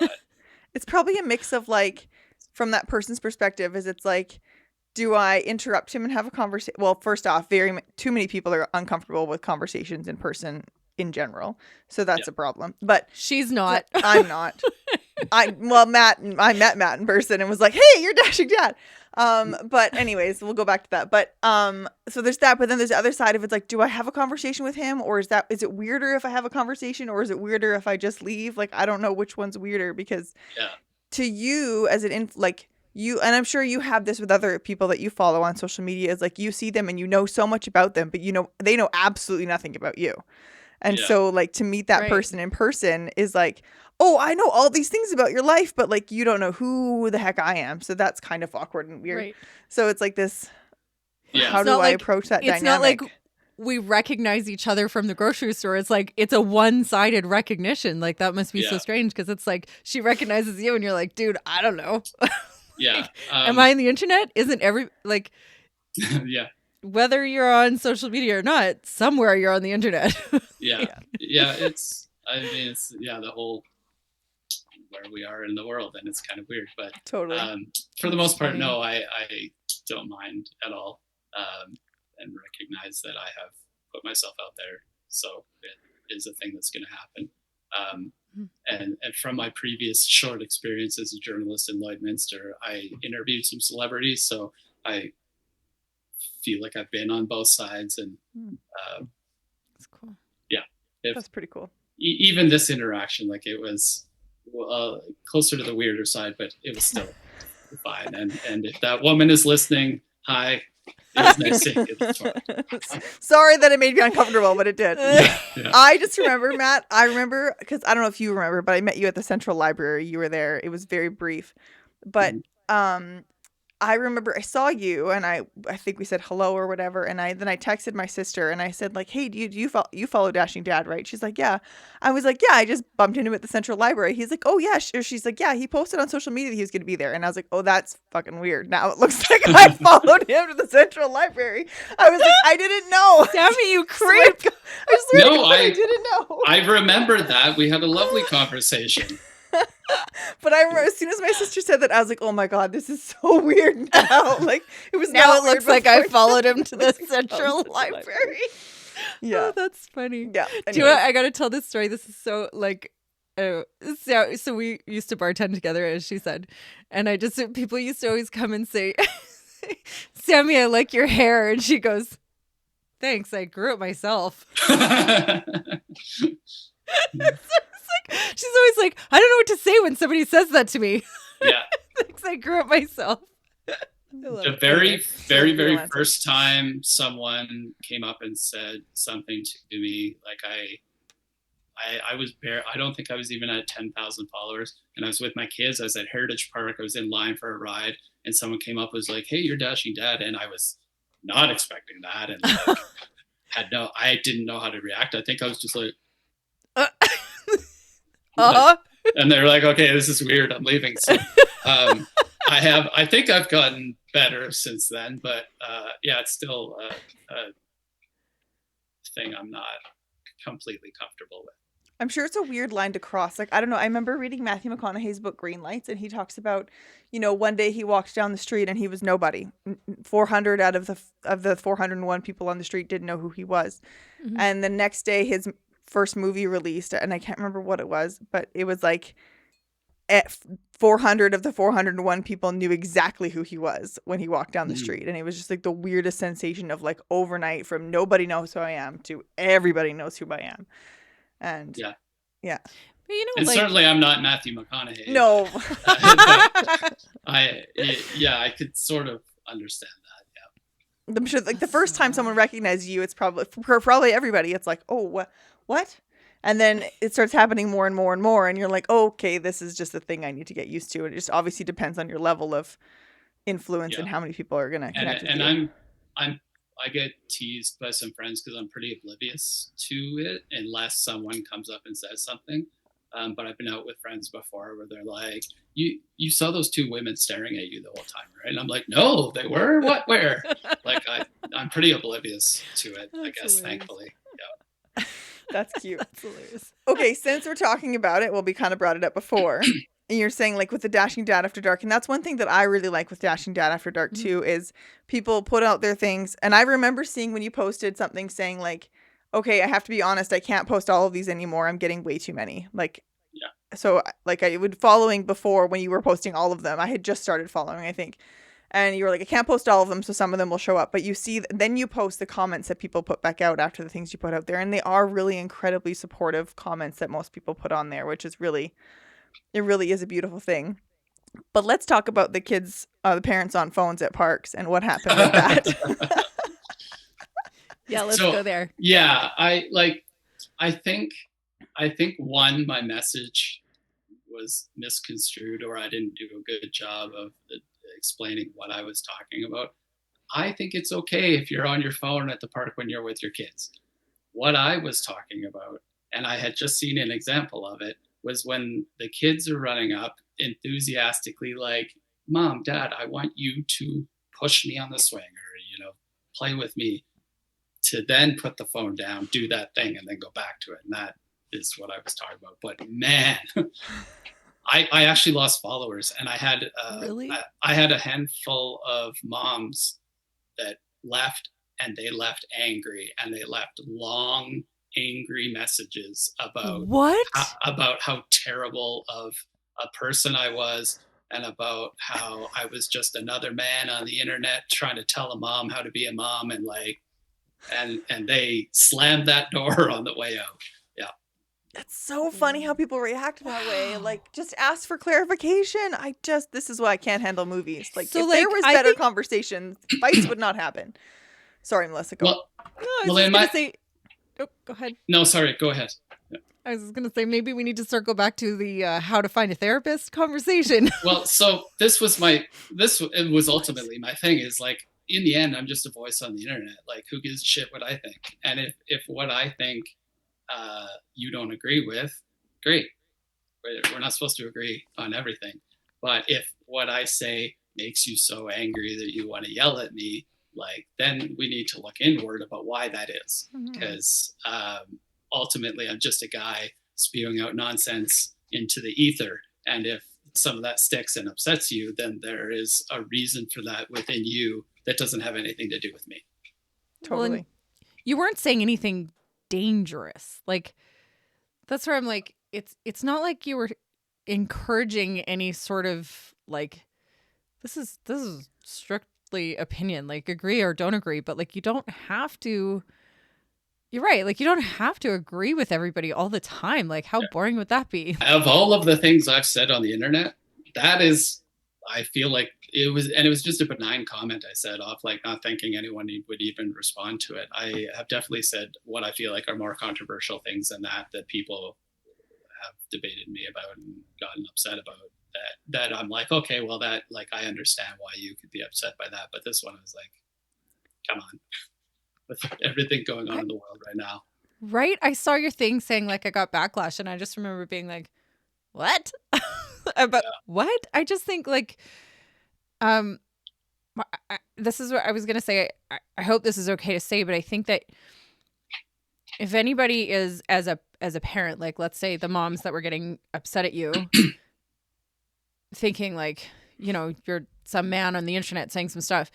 But it's probably a mix of like, from that person's perspective, is it's like, do I interrupt him and have a conversation? Well, first off, too many people are uncomfortable with conversations in person in general. So that's a problem. But she's not. I'm not. I met Matt in person and was like, "Hey, you're Dashing Dad." But anyways, we'll go back to that. But so there's that, but then there's the other side of it's like, do I have a conversation with him, or is it weirder if I have a conversation, or is it weirder if I just leave? Like, I don't know which one's weirder, because to you as and I'm sure you have this with other people that you follow on social media, is like you see them and you know so much about them, but they know absolutely nothing about you. And so like to meet that person in person is like, oh, I know all these things about your life, but like you don't know who the heck I am. So that's kind of awkward and weird. Right. So it's like this, how do I approach that dynamic? It's not like we recognize each other from the grocery store. It's like it's a one-sided recognition. Like that must be so strange because it's like she recognizes you and you're like, dude, I don't know. Yeah. Am I on the internet? Isn't like yeah. Whether you're on social media or not, somewhere you're on the internet. Yeah. It's the whole where we are in the world, and it's kind of weird, but totally. For the most part, no, I don't mind at all, and recognize that I have put myself out there, so it is a thing that's going to happen. And from my previous short experience as a journalist in Lloydminster, I interviewed some celebrities, so I feel like I've been on both sides, and that's cool. Yeah, that's pretty cool. Even this interaction, like it was closer to the weirder side, but it was still fine. And if that woman is listening, hi. It was nice seeing you. Sorry that it made me uncomfortable, but it did. Yeah. I just remember, Matt, because I don't know if you remember, but I met you at the Central Library. You were there. It was very brief. But I remember I saw you and I think we said hello or whatever. And then I texted my sister and I said like, hey, do you follow Dashing Dad, right? She's like, yeah. I was like, yeah, I just bumped into him at the Central Library. He's like, oh yeah. She's like, yeah, he posted on social media that he was going to be there. And I was like, oh, that's fucking weird. Now it looks like I followed him to the Central Library. I was like, I didn't know. Sammy, you creep. I didn't know. I remember that. We had a lovely conversation. But I remember as soon as my sister said that, I was like, "Oh my god, this is so weird now." Like it was now. It looks like I followed him to the Central Library. Yeah, oh, that's funny. Yeah, do you know what? I gotta tell this story. This is so like, so we used to bartend together, as she said, and people used to always come and say, "Sammy, I like your hair," and she goes, "Thanks, I grew it myself." She's always like, I don't know what to say when somebody says that to me. Yeah. Thanks, I grew up myself. The very, very, very first time someone came up and said something to me, like I was I don't think I was even at 10,000 followers, and I was with my kids. I was at Heritage Park. I was in line for a ride, and someone came up and was like, "Hey, you're Dashing Dad," and I was not expecting that, and like, I didn't know how to react. I think I was just like. And they're like, okay, this is weird. I'm leaving. So, I think I've gotten better since then, but it's still a thing I'm not completely comfortable with. I'm sure it's a weird line to cross. Like, I don't know. I remember reading Matthew McConaughey's book, Green Lights, and he talks about, one day he walked down the street and he was nobody. 400 out of the 401 people on the street didn't know who he was. Mm-hmm. And the next day his first movie released, and I can't remember what it was, but it was like 400 of the 401 people knew exactly who he was when he walked down the street. And it was just like the weirdest sensation of like overnight from nobody knows who I am to everybody knows who I am. And yeah. But and certainly I'm not Matthew McConaughey. No. I could sort of understand that. Yeah. I'm sure like the first time someone recognizes you, it's probably everybody. It's like, oh, what? And then it starts happening more and more and more. And you're like, oh, okay, this is just a thing I need to get used to. And it just obviously depends on your level of influence and how many people are going to connect with you. And I get teased by some friends because I'm pretty oblivious to it unless someone comes up and says something. But I've been out with friends before where they're like, you saw those two women staring at you the whole time, right? And I'm like, no, they were? What? Where? Like, I'm pretty oblivious to it, I guess, hilarious. Thankfully. Yeah. That's cute. That's hilarious. Okay, since we're talking about it, we kind of brought it up before. And you're saying like with the Dashing Dad After Dark, and that's one thing that I really like with Dashing Dad After Dark too, is people put out their things. And I remember seeing when you posted something saying like, okay, I have to be honest, I can't post all of these anymore. I'm getting way too many. Like, so like I would following before when you were posting all of them. I had just started following, I think. And you were like, I can't post all of them, so some of them will show up. But you see, then you post the comments that people put back out after the things you put out there. And they are really incredibly supportive comments that most people put on there, which is really, it really is a beautiful thing. But let's talk about the kids, the parents on phones at parks and what happened with that. Yeah, let's go there. Yeah, I think one, my message was misconstrued, or I didn't do a good job of explaining what I was talking about. I think it's okay if you're on your phone at the park when you're with your kids. What I was talking about, and I had just seen an example of it, was when the kids are running up enthusiastically like, Mom, Dad, I want you to push me on the swing, or, play with me, to then put the phone down, do that thing, and then go back to it. And that is what I was talking about. But man, I actually lost followers, and I had Really? I had a handful of moms that left, and they left angry, and they left long, angry messages about what? About how terrible of a person I was, and about how I was just another man on the internet trying to tell a mom how to be a mom, and and they slammed that door on the way out. Yeah. It's so funny how people react that way. Like, just ask for clarification. This is why I can't handle movies. Like, So, if like, there was I better think- conversations, fights would not happen. Sorry, Melissa, go. Well, No, I was well, just in gonna my- say. Oh, go ahead. No, sorry, go ahead. I was just gonna say maybe we need to circle back to the how to find a therapist conversation. Well, so this was ultimately my thing, is like, in the end, I'm just a voice on the internet. Like, who gives a shit what I think? And if what I think you don't agree with, great. We're not supposed to agree on everything. But if what I say makes you so angry that you want to yell at me, like, then we need to look inward about why that is. Because ultimately, I'm just a guy spewing out nonsense into the ether. And if some of that sticks and upsets you, then there is a reason for that within you that doesn't have anything to do with me. Totally. Well, you weren't saying anything dangerous. Like, that's where I'm like, it's not like you were encouraging any sort of like, this is strictly opinion, like agree or don't agree, but like you don't have to. You're right. Like, you don't have to agree with everybody all the time. Like, how boring would that be? Of all of the things I've said on the internet, that is, I feel like it was just a benign comment I said off, like, not thinking anyone would even respond to it. I have definitely said what I feel like are more controversial things than that people have debated me about and gotten upset about. That I'm like, okay, well, that, like, I understand why you could be upset by that, but this one I was like, come on. With everything going on in the world right now. Right? I saw your thing saying like I got backlash, and I just remember being like, what? About what? I just think like this is what I was going to say. I hope this is okay to say, but I think that if anybody is as a parent, like let's say the moms that were getting upset at you thinking like, you're some man on the internet saying some stuff,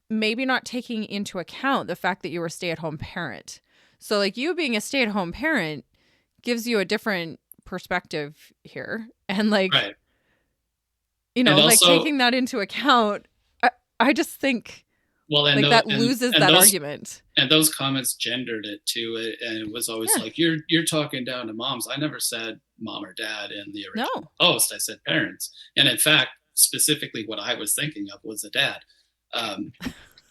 maybe not taking into account the fact that you were a stay-at-home parent. So like you being a stay-at-home parent gives you a different perspective here. And like, right. Like also, taking that into account, I just think like that loses that argument. And those comments gendered it too. And it was always like, you're talking down to moms. I never said mom or dad in the original post. I said parents. And in fact, specifically what I was thinking of was a dad.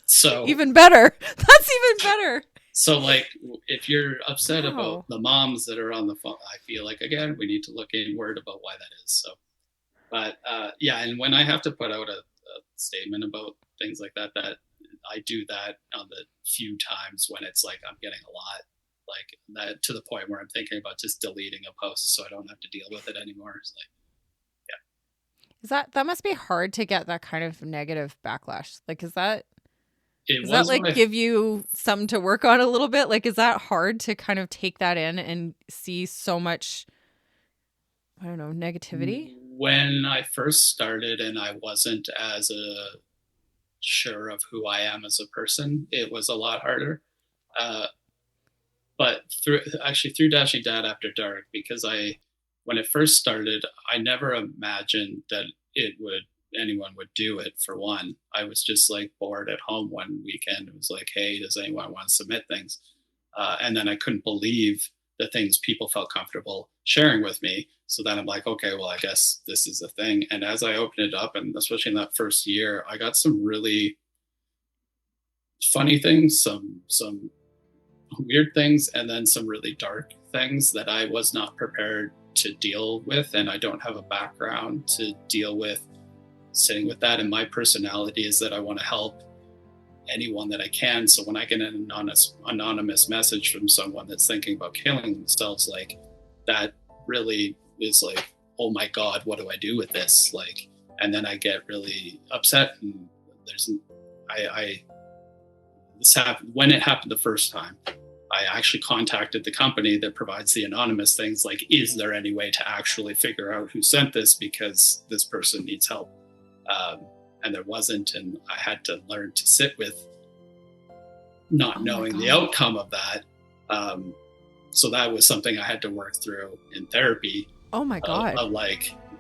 So even better. That's even better. So like, if you're upset about the moms that are on the phone, I feel like, again, we need to look inward about why that is. So, but and when I have to put out a statement about things like that I do that on the few times when it's like I'm getting a lot like that, to the point where I'm thinking about just deleting a post so I don't have to deal with it anymore. It's like, that must be hard to get that kind of negative backlash. Like, does that give you something to work on a little bit? Like, is that hard to kind of take that in and see so much, I don't know, negativity? When I first started and I wasn't as sure of who I am as a person, it was a lot harder. But through Dashing Dad After Dark, because when it first started, I never imagined that anyone would do it. For one, I was just like bored at home one weekend. It was like, hey, does anyone want to submit things? And then I couldn't believe the things people felt comfortable sharing with me. So then I'm like, okay, well, I guess this is a thing. And as I opened it up, and especially in that first year, I got some really funny things, some weird things, and then some really dark things that I was not prepared to deal with. And I don't have a background to deal with sitting with that. And my personality is that I want to help anyone that I can. So when I get an anonymous message from someone that's thinking about killing themselves, like, that really is like, oh my God, what do I do with this? Like, and then I get really upset. And this happened when it happened the first time. I actually contacted the company that provides the anonymous things, like, is there any way to actually figure out who sent this, because this person needs help. And there wasn't, and I had to learn to sit with not knowing the outcome of that. So that was something I had to work through in therapy. Oh my God.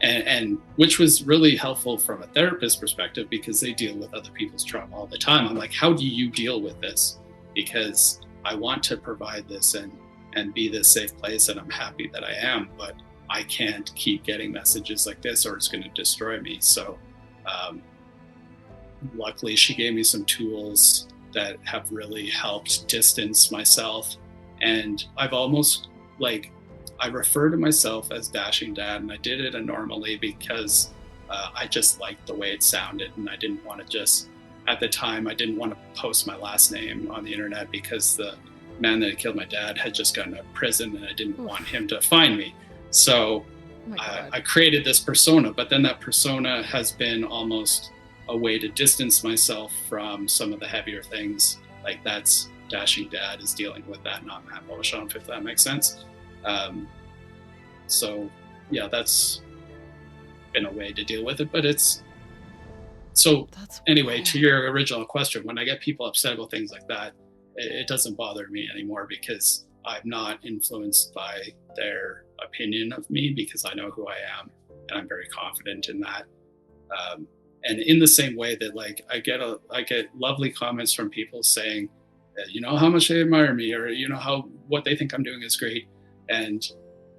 And which was really helpful from a therapist perspective, because they deal with other people's trauma all the time. I'm like, how do you deal with this? Because I want to provide this and be this safe place, and I'm happy that I am, but I can't keep getting messages like this, or it's going to destroy me. So luckily she gave me some tools that have really helped distance myself. And I've almost, like, I refer to myself as Dashing Dad, and I did it normally because I just liked the way it sounded, and I didn't want to just, at the time, I didn't want to post my last name on the internet, because the man that had killed my dad had just gotten out of prison, and I didn't want him to find me. So I created this persona, but then that persona has been almost a way to distance myself from some of the heavier things. Like, that's Dashing Dad is dealing with that, not Matt Beauchamp, if that makes sense. So yeah, that's been a way to deal with it, but it's so anyway, to your original question, when I get people upset about things like that, it doesn't bother me anymore, because I'm not influenced by their opinion of me, because I know who I am, and I'm very confident in that. And in the same way that, like, I get lovely comments from people saying, you know, how much they admire me, or, you know, what they think I'm doing is great. And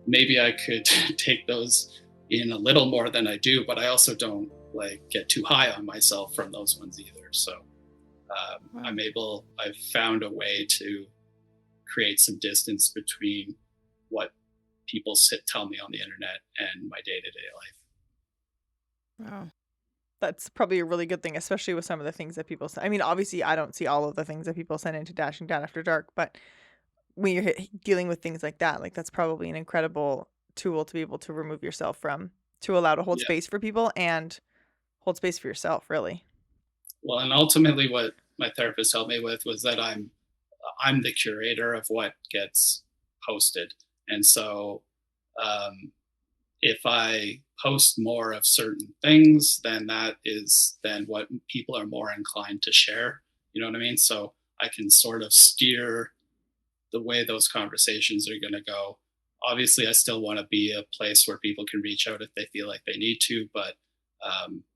maybe I could take those in a little more than I do, but I also don't, like, get too high on myself from those ones either. So I've found a way to create some distance between what people tell me on the internet and my day-to-day life. Wow. That's probably a really good thing, especially with some of the things that people say. I mean, obviously, I don't see all of the things that people send into Dashing Dad After Dark, but when you're dealing with things like that, like, that's probably an incredible tool to be able to remove yourself from, to allow to hold space for people and hold space for yourself, really. Well, and ultimately what my therapist helped me with was that I'm the curator of what gets posted. And so if I post more of certain things, then that is then what people are more inclined to share. You know what I mean? So I can sort of steer the way those conversations are going to go. Obviously, I still want to be a place where people can reach out if they feel like they need to, but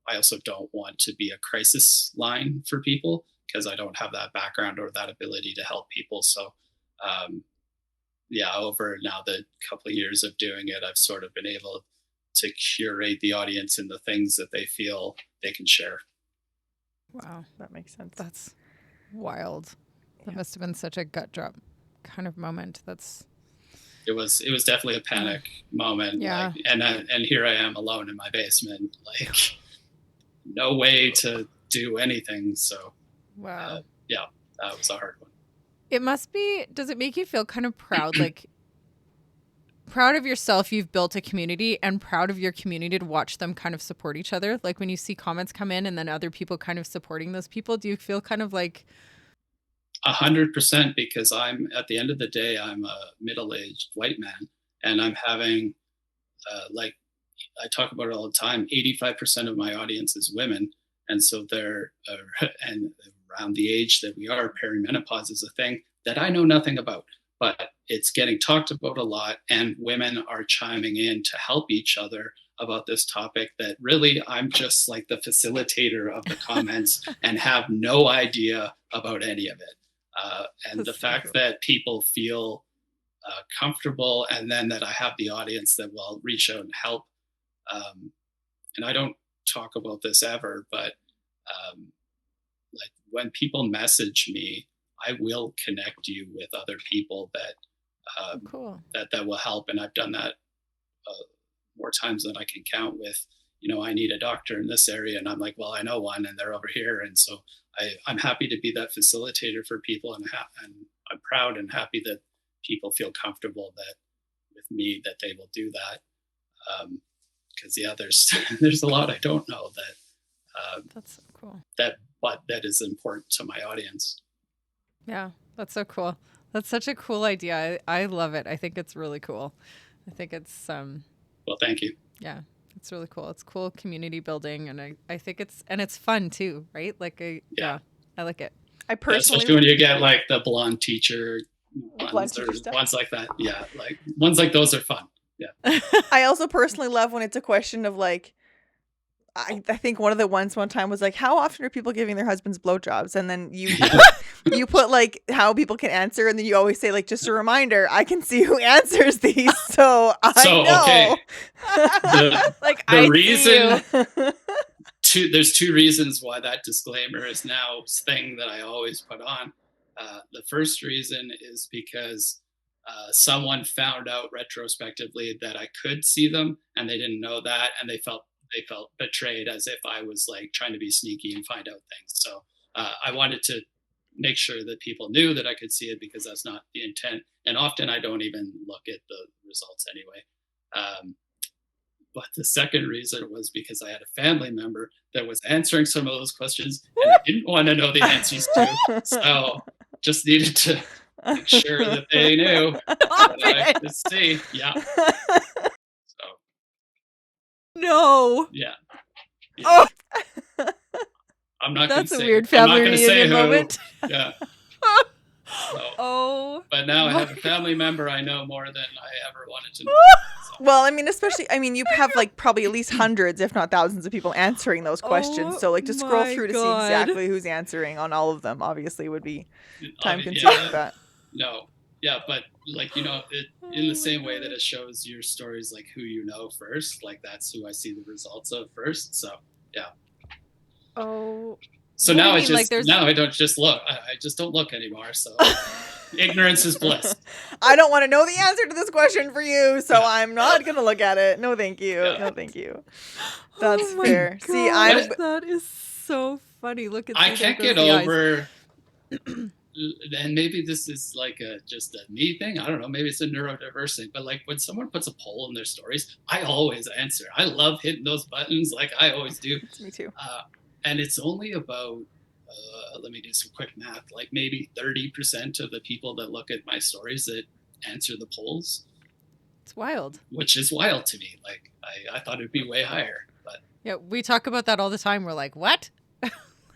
I also don't want to be a crisis line for people, because I don't have that background or that ability to help people. So over now the couple of years of doing it, I've sort of been able to curate the audience and the things that they feel they can share. Wow, that makes sense. That's wild. That must have been such a gut drop kind of moment. It was definitely a panic moment. Yeah. Like, and here I am alone in my basement, like, no way to do anything. So wow. That was a hard one. It must be, does it make you feel kind of proud, like proud of yourself, you've built a community, and proud of your community to watch them kind of support each other? Like, when you see comments come in and then other people kind of supporting those people, do you feel kind of like 100%, because I'm, at the end of the day, I'm a middle-aged white man, and I'm having, like, I talk about it all the time, 85% of my audience is women. And so they're, and around the age that we are, perimenopause is a thing that I know nothing about, but it's getting talked about a lot, and women are chiming in to help each other about this topic that really I'm just like the facilitator of the comments and have no idea about any of it. And the fact that people feel comfortable, and then that I have the audience that will reach out and help. And I don't talk about this ever, but like when people message me, I will connect you with other people that Cool. that will help. And I've done that more times than I can count with, I need a doctor in this area. And I'm like, well, I know one and they're over here. And so I'm happy to be that facilitator for people. And I'm proud and happy that people feel comfortable that with me, that they will do that. Because there's a lot I don't know that's so cool. that is important to my audience. Yeah, that's so cool. That's such a cool idea. I love it. I think it's really cool. I think it's Well, thank you. Yeah, it's really cool. It's cool community building, and I think it's fun too, right? Like I like it. I personally, especially when you get like the blonde teacher ones or ones like that. Yeah, like ones like those are fun. Yeah. I also personally love when it's a question of like, I think one of the ones one time was like, how often are people giving their husbands blowjobs? And then you put like how people can answer, and then you always say like, just a reminder, I can see who answers these, so I know. Okay. Like the reason there's two reasons why that disclaimer is now a thing that I always put on. The first reason is because someone found out retrospectively that I could see them, and they didn't know that, and they felt betrayed, as if I was like trying to be sneaky and find out things. So I wanted to make sure that people knew that I could see it, because that's not the intent. And often I don't even look at the results anyway. But the second reason was because I had a family member that was answering some of those questions and I didn't want to know the answers to. So just needed to make sure that they knew that I could see. Yeah. No. Yeah. Oh. I'm not. That's a weird family reunion moment. Yeah. So, oh. But now I have a family member I know more than I ever wanted to know. So. Well, I mean, you have like probably at least hundreds, if not thousands, of people answering those questions. So like to scroll through to see exactly who's answering on all of them, obviously would be time consuming. Yeah, but no. Yeah, but like, in the same way that it shows your stories, like who you know first, like that's who I see the results of first. So yeah. Oh. So now I don't just look. I just don't look anymore. So ignorance is bliss. I don't want to know the answer to this question for you, so I'm not gonna look at it. No, thank you. Yeah. No, thank you. That's fair. God. See, that is so funny. Look at. I can't get over. And maybe this is like just a me thing. I don't know. Maybe it's a neurodiverse thing. But like when someone puts a poll in their stories, I always answer. I love hitting those buttons. Like I always do. Me too. And it's only about, let me do some quick math, like maybe 30% of the people that look at my stories that answer the polls. It's wild. Which is wild to me. Like I thought it'd be way higher. But yeah, we talk about that all the time. We're like, what?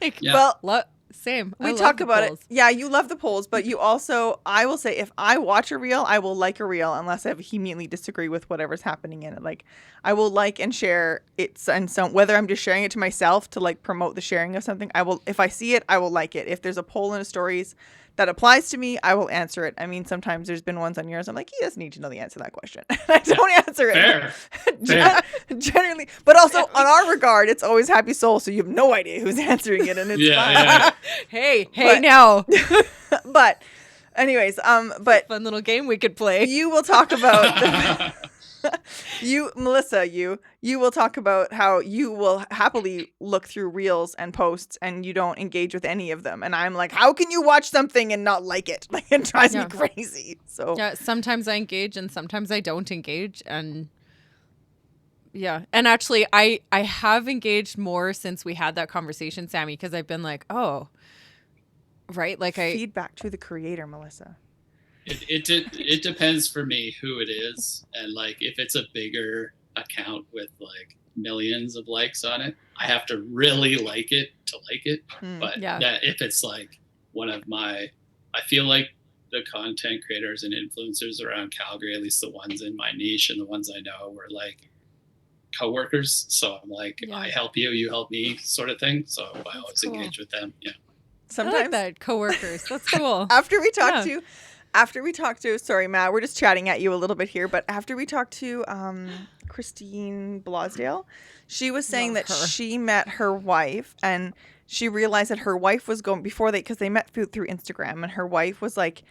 Like, yeah. Well, same. We talk about it. Yeah, you love the polls, but you also, I will say, if I watch a reel, I will like a reel unless I vehemently disagree with whatever's happening in it. Like, I will like and share it, and so whether I'm just sharing it to myself to like promote the sharing of something, I will. If I see it, I will like it. If there's a poll in a stories that applies to me, I will answer it. I mean, sometimes there's been ones on yours, I'm like, he doesn't need to know the answer to that question. I don't answer it. Fair. Generally, but also on our regard, it's always happy soul, so you have no idea who's answering it, and it's fine. Yeah. hey, now. But anyways, but fun little game we could play. You will talk about Melissa, you will talk about how you will happily look through reels and posts and you don't engage with any of them. And I'm like, how can you watch something and not like it? Like, it drives me crazy. So yeah, sometimes I engage and sometimes I don't engage. And yeah. And actually I have engaged more since we had that conversation, Sammy, because I've been like, oh, right. Like feedback to the creator, Melissa. It depends for me who it is, and like if it's a bigger account with like millions of likes on it, I have to really like it to like it. But that if it's like one of my, I feel like the content creators and influencers around Calgary, at least the ones in my niche and the ones I know, were like coworkers. So I'm like, I help you, you help me, sort of thing. So I always engage with them. Yeah. Sometimes I like that, coworkers. That's cool. After we talk to After we talked to, sorry, Matt, we're just chatting at you a little bit here, but after we talked to Christine Blosdale, she was saying that she met her wife and she realized that her wife was going because they met through Instagram, and her wife was like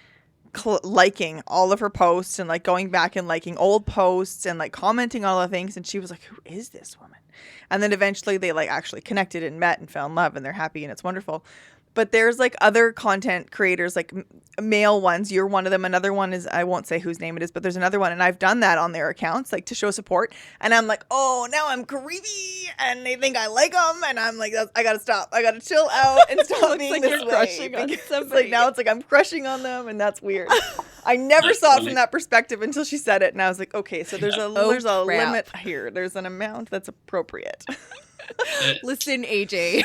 liking all of her posts and like going back and liking old posts and like commenting on all the things. And she was like, who is this woman? And then eventually they like actually connected and met and fell in love, and they're happy and it's wonderful. But there's like other content creators, like male ones. You're one of them. Another one is, I won't say whose name it is, but there's another one. And I've done that on their accounts, like to show support. And I'm like, oh, now I'm creepy. And they think I like them. And I'm like, I got to stop. I got to chill out and stop being like this you're way. crushing on somebody. Like now it's like I'm crushing on them. And that's weird. I never saw it from that perspective until she said it. And I was like, okay, so there's a limit here. There's an amount that's appropriate. Listen, AJ,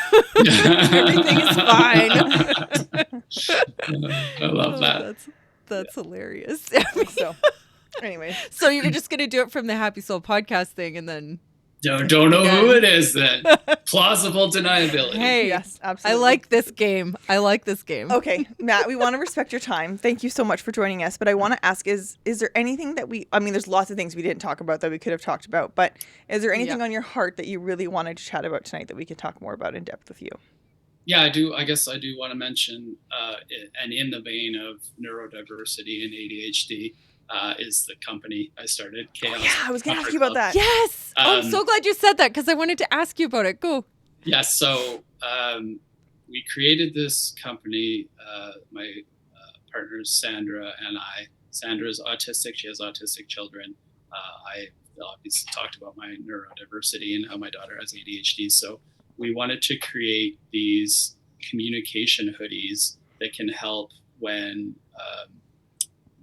everything is fine. I love that. That's hilarious. So, anyway, so you're just gonna do it from the Happy Soul podcast thing, and then don't know who it is then. Plausible deniability. Hey, yes, absolutely. I like this game. Okay, Matt, we want to respect your time. Thank you so much for joining us. But I want to ask, is there anything that there's lots of things we didn't talk about that we could have talked about, but is there anything on your heart that you really wanted to chat about tonight that we could talk more about in depth with you? Yeah, I do. I guess I do want to mention, and in the vein of neurodiversity and ADHD, is the company I started. Chaos. Oh, yeah, I was going to ask you about that. Yes. I'm so glad you said that because I wanted to ask you about it. Go. Yes. So we created this company. My partners, Sandra and I. Sandra is autistic. She has autistic children. I obviously talked about my neurodiversity and how my daughter has ADHD. So we wanted to create these communication hoodies that can help when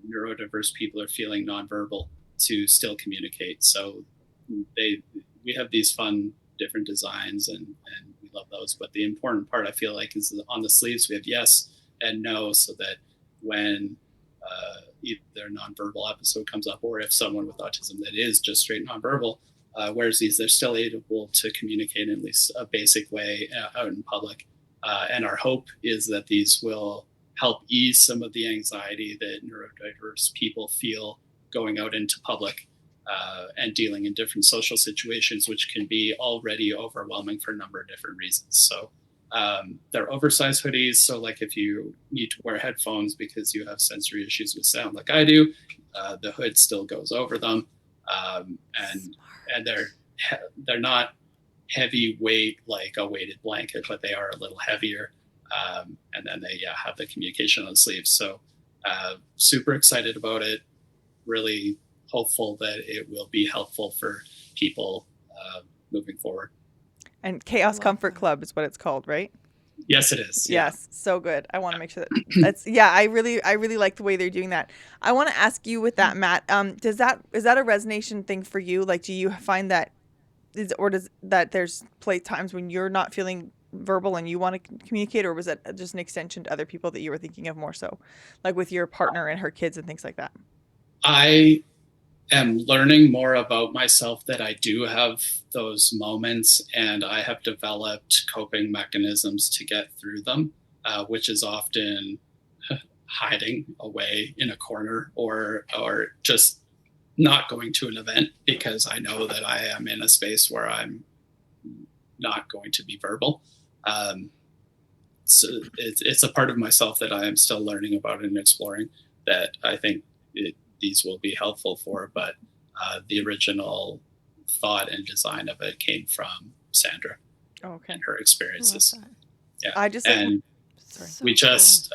neurodiverse people are feeling nonverbal to still communicate. So we have these fun different designs and we love those. But the important part I feel like is on the sleeves we have yes and no, so that when either a nonverbal episode comes up or if someone with autism that is just straight nonverbal wears these, they're still able to communicate in at least a basic way out in public. And our hope is that these will help ease some of the anxiety that neurodiverse people feel going out into public and dealing in different social situations, which can be already overwhelming for a number of different reasons. So they're oversized hoodies. So like if you need to wear headphones because you have sensory issues with sound like I do, the hood still goes over them. And they're not heavy weight like a weighted blanket, but they are a little heavier. And then they have the communication on the sleeves. So super excited about it. Really hopeful that it will be helpful for people moving forward. And Chaos Comfort Club is what it's called, right? Yes, it is. Yes, so good. I want to make sure that's I really like the way they're doing that. I want to ask you with that, Matt. Is that a resonation thing for you? Like, do you find that there's times when you're not feeling verbal and you want to communicate, or was that just an extension to other people that you were thinking of more so, like with your partner and her kids and things like that? I am learning more about myself that I do have those moments, and I have developed coping mechanisms to get through them, which is often hiding away in a corner or just not going to an event because I know that I am in a space where I'm not going to be verbal. So it's a part of myself that I am still learning about and exploring that I think these will be helpful for, but the original thought and design of it came from Sandra and her experiences. Yeah, we just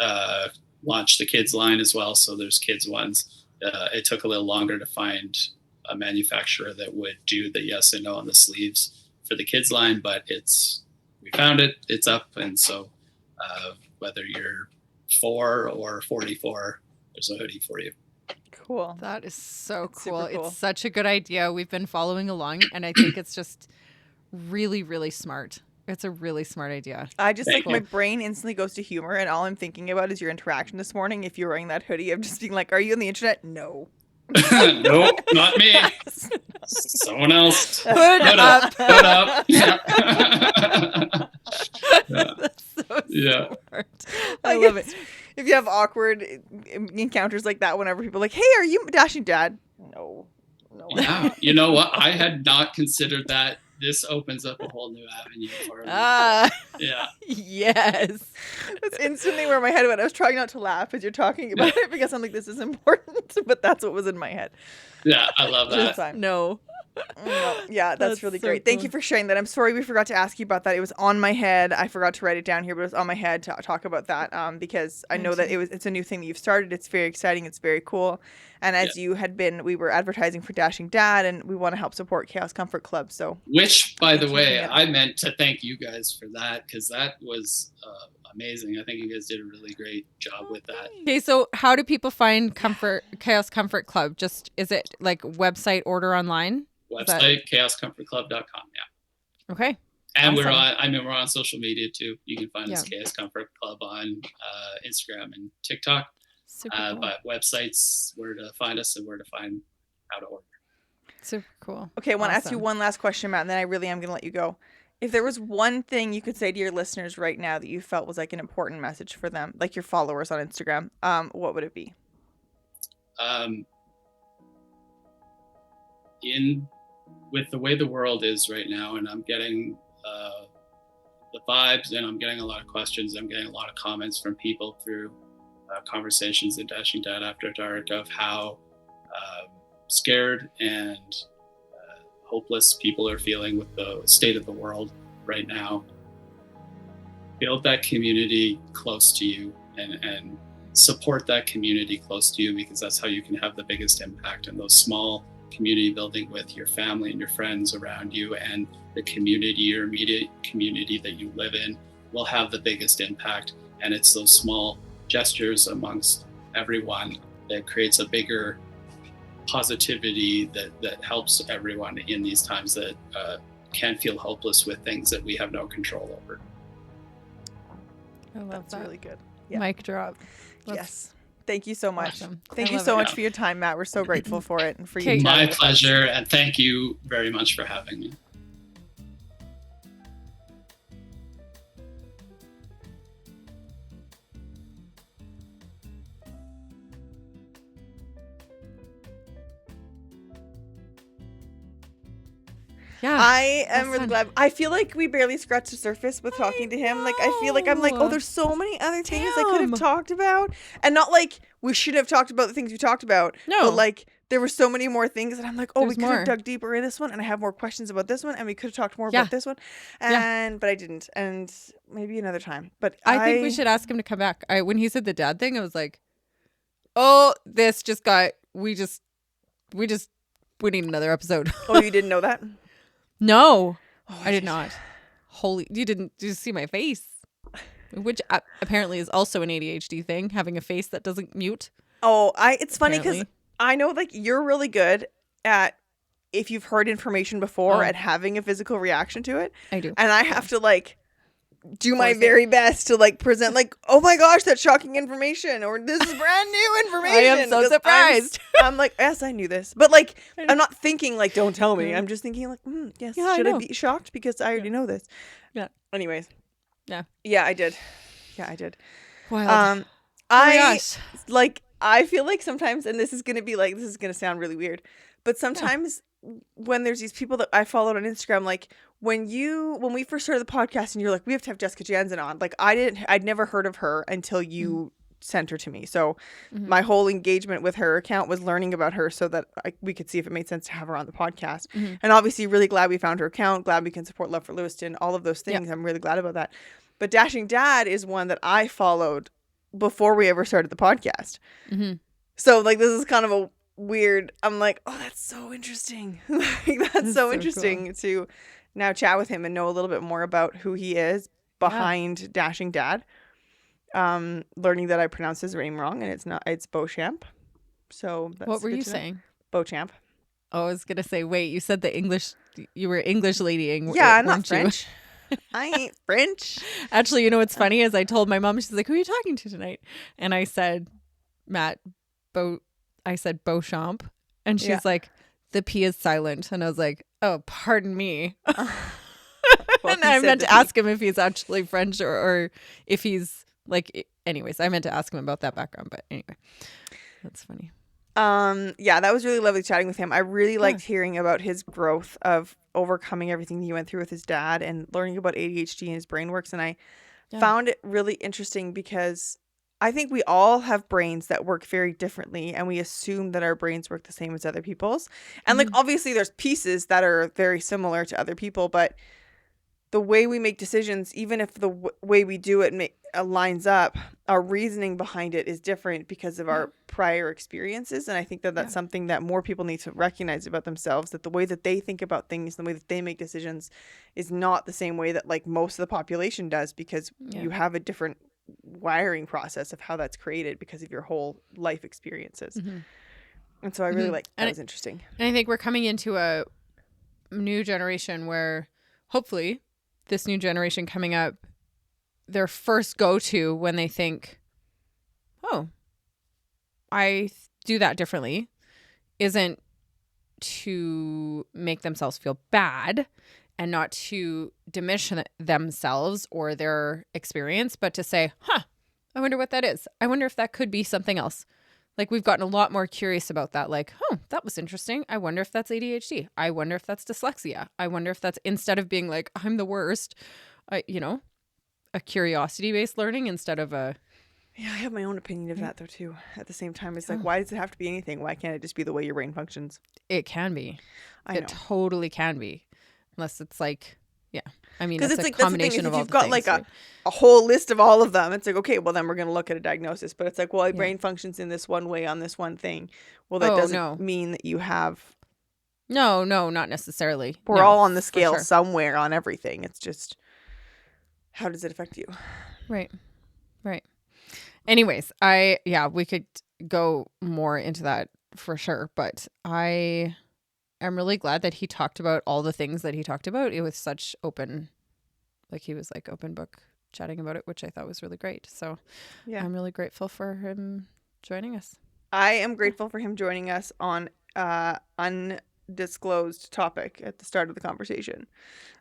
launched the kids line as well. So there's kids ones. It took a little longer to find a manufacturer that would do the yes and no on the sleeves for the kids line, but we found it, it's up. And so whether you're 4 or 44, there's a hoodie for you. Cool. That is so cool. Cool. It's such a good idea. We've been following along, and I think it's just really, really smart. It's a really smart idea. I just my brain instantly goes to humor, and all I'm thinking about is your interaction this morning. If you're wearing that hoodie, I'm just being like, "Are you on the internet?" No. Nope, not me. Someone else. Hood up. Hood up. Yeah. That's so smart. I love it. If you have awkward encounters like that whenever people are like, hey, are you Dashing Dad? No. Yeah, you know what? I had not considered that. This opens up a whole new avenue for me. Yeah. Yes. That's instantly where my head went. I was trying not to laugh as you're talking about it because I'm like, this is important, but that's what was in my head. Yeah, I love that. No. Yeah, that's really so great. cool. Thank you for sharing that. I'm sorry we forgot to ask you about that. It was on my head. I forgot to write it down here, but it was on my head to talk about that because I know that it's a new thing that you've started. It's very exciting. It's very cool. And as you had been, we were advertising for Dashing Dad, and we want to help support Chaos Comfort Club. So, which, by the way, I meant to thank you guys for that because that was amazing. I think you guys did a really great job with that. Okay, so how do people find Chaos Comfort Club? Just is it like website, order online? Website, chaoscomfortclub.com. Yeah. Okay. And awesome. we're on social media too. You can find us Chaos Comfort Club on Instagram and TikTok. Super cool. But websites, where to find us and where to find how to order. Super cool. Okay, I want to ask you one last question, Matt, and then I really am going to let you go. If there was one thing you could say to your listeners right now that you felt was like an important message for them, like your followers on Instagram, what would it be? With the way the world is right now, and I'm getting the vibes, and I'm getting a lot of questions, I'm getting a lot of comments from people through conversations in Dashing Dad After Dark of how scared and hopeless people are feeling with the state of the world right now. Build that community close to you and support that community close to you, because that's how you can have the biggest impact. And those small community building with your family and your friends around you and the community or immediate community that you live in will have the biggest impact. And it's those small gestures amongst everyone that creates a bigger positivity that helps everyone in these times that can feel hopeless with things that we have no control over. I love That's that. really good. Yeah. Mic drop. Yes. Thank you so much. Awesome. Thank you so much for your time, Matt. We're so grateful for it and for you. My pleasure, and thank you very much for having me. Yeah, I am really glad. I feel like we barely scratched the surface with talking to him. Like, I feel like I'm like, oh, there's so many other things I could have talked about. And not like we should have talked about the things we talked about. No. But like, there were so many more things that I'm like, oh, There's we could have dug deeper in this one. And I have more questions about this one. And we could have talked more about this one. And, but I didn't. And maybe another time. But I think we should ask him to come back. When he said the dad thing, I was like, oh, this just got, we need another episode. Oh, you didn't know that? No, I did not. Did you see my face? Which apparently is also an ADHD thing, having a face that doesn't mute. Oh, it's funny because I know like you're really good at, if you've heard information before, at having a physical reaction to it. I do. And I have to like do my very best to like present like, oh my gosh, that's shocking information, or this is brand new information. I am so surprised. I'm like, yes, I knew this. But like, I'm not thinking like, don't tell me. I'm just thinking like, yes, should I be shocked because I already know this? Yeah. Anyways. Yeah. Yeah, I did. Yeah, I did. Wild. I feel like sometimes, and this is going to sound really weird, but sometimes when there's these people that I followed on Instagram, like when we first started the podcast and you're like, we have to have Jessica Jansen on, like I'd never heard of her until you sent her to me. So my whole engagement with her account was learning about her so that we could see if it made sense to have her on the podcast. And obviously really glad we found her account, glad we can support Love for Lewiston, all of those things. I'm really glad about that. But Dashing Dad is one that I followed before we ever started the podcast. So like, this is kind of a weird, I'm like, oh, that's so interesting. Like, that's so interesting cool. to now chat with him and know a little bit more about who he is behind Dashing Dad. Learning that I pronounced his name wrong, and it's Beauchamp. So that's what were you saying? Beauchamp. Oh, I was gonna say, wait, you said you were English ladying. Yeah, I'm not French. I ain't French. Actually, you know what's funny is I told my mom, she's like, who are you talking to tonight? And I said, I said Beauchamp, and she's like, the P is silent, and I was like, oh, pardon me. And I meant to ask him if he's actually French or if he's Like, anyways, I meant to ask him about that background, but anyway, that's funny. Yeah, that was really lovely chatting with him. I really liked hearing about his growth of overcoming everything he went through with his dad and learning about ADHD and his brain works. And I found it really interesting because I think we all have brains that work very differently, and we assume that our brains work the same as other people's. And like, obviously there's pieces that are very similar to other people, but the way we make decisions, even if the way we do it lines up, our reasoning behind it is different because of our prior experiences. And I think that that's something that more people need to recognize about themselves, that the way that they think about things, the way that they make decisions is not the same way that like most of the population does, because you have a different wiring process of how that's created because of your whole life experiences. And so I really like that. Was interesting. And I think we're coming into a new generation where hopefully this new generation coming up, their first go-to when they think, oh, I do that differently, isn't to make themselves feel bad and not to diminish themselves or their experience, but to say, I wonder what that is. I wonder if that could be something else. Like, we've gotten a lot more curious about that. Like, that was interesting. I wonder if that's ADHD. I wonder if that's dyslexia. I wonder if that's, instead of being like, I'm the worst, a curiosity-based learning instead of a... Yeah, I have my own opinion of that, though, too. At the same time, it's like, why does it have to be anything? Why can't it just be the way your brain functions? It can be. It totally can be. Unless it's like, I mean, it's a like, combination of all the things. If you've got like a whole list of all of them, it's like, okay, well, then we're going to look at a diagnosis. But it's like, well, your brain functions in this one way on this one thing. Well, that doesn't mean that you have... No, not necessarily. We're all on the scale somewhere on everything. It's just, how does it affect you? Right. Anyways, we could go more into that for sure. But I'm really glad that he talked about all the things that he talked about. It was such open, like he was like open book chatting about it, which I thought was really great. So I'm really grateful for him joining us. I am grateful for him joining us on undisclosed topic at the start of the conversation.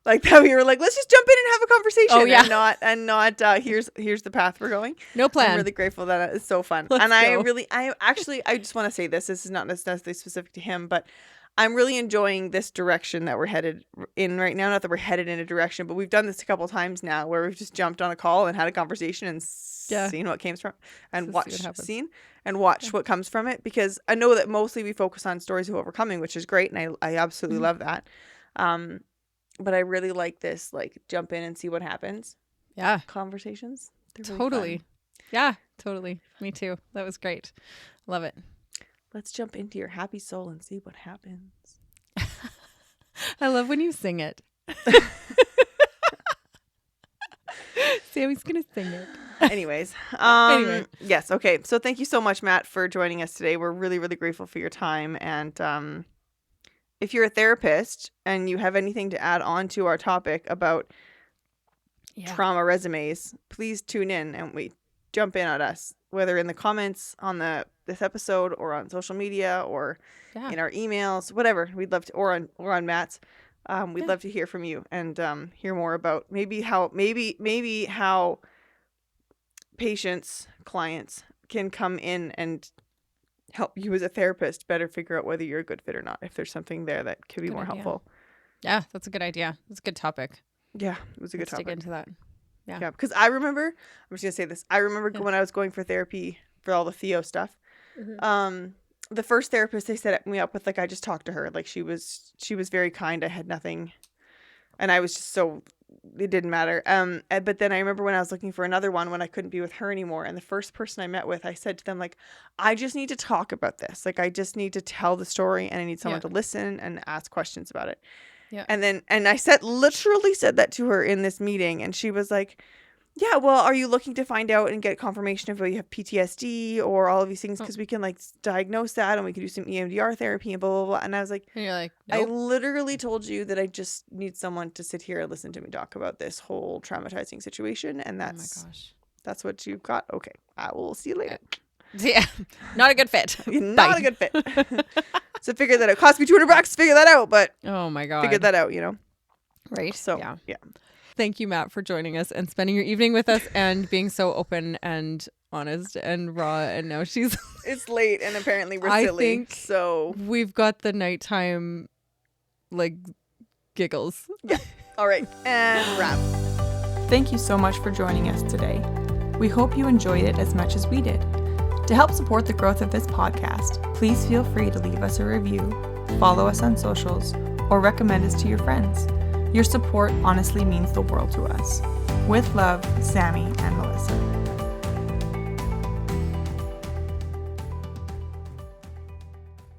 Like that we were like, let's just jump in and have a conversation. Oh, yeah. And not here's the path we're going. No plan. I'm really grateful that it's so fun. Let's go. I just want to say this is not necessarily specific to him, but I'm really enjoying this direction that we're headed in right now. Not that we're headed in a direction, but we've done this a couple of times now where we've just jumped on a call and had a conversation and seen what came from and watched what comes from it. Because I know that mostly we focus on stories of overcoming, which is great. And I absolutely love that. But I really like this, like jump in and see what happens. Yeah. Conversations. They're totally. Really fun. Yeah, totally. Me too. That was great. Love it. Let's jump into your happy soul and see what happens. I love when you sing it. Sammy's going to sing it. Anyways. Yes. Okay. So thank you so much, Matt, for joining us today. We're really, really grateful for your time. And if you're a therapist and you have anything to add on to our topic about trauma resumes, please tune in and jump in at us, whether in the comments on this episode or on social media or in our emails, whatever. We'd love to, or on Matt's. We'd love to hear from you and hear more about maybe how patients, clients can come in and help you as a therapist better figure out whether you're a good fit or not, if there's something there that could be more helpful. Yeah, that's a good idea. That's a good topic. Yeah, it was a good topic. Dig into that. Yeah, because I remember, I'm just going to say this. I remember when I was going for therapy for all the Theo stuff, the first therapist they set me up with, like, I just talked to her. Like, she was very kind. I had nothing. And I was just it didn't matter. But then I remember when I was looking for another one when I couldn't be with her anymore. And the first person I met with, I said to them, like, I just need to talk about this. Like, I just need to tell the story and I need someone to listen and ask questions about it. Yeah. And I literally said that to her in this meeting. And she was like, yeah, well, are you looking to find out and get confirmation of whether you have PTSD or all of these things? Because we can like diagnose that and we can do some EMDR therapy and blah, blah, blah. And I was like, and you're like, nope. I literally told you that I just need someone to sit here and listen to me talk about this whole traumatizing situation. And that's what you've got. Okay, I will see you later. Yeah, not a good fit. Not a good fit. So figure that out. It cost me $200 to figure that out, but oh my God, figured that out, Right. So, yeah. Thank you, Matt, for joining us and spending your evening with us and being so open and honest and raw. And now she's... It's late and apparently we're I silly. think So we've got the nighttime, like, giggles. yeah. All right. And wrap. Thank you so much for joining us today. We hope you enjoyed it as much as we did. To help support the growth of this podcast, please feel free to leave us a review, follow us on socials, or recommend us to your friends. Your support honestly means the world to us. With love, Sammy and Melissa.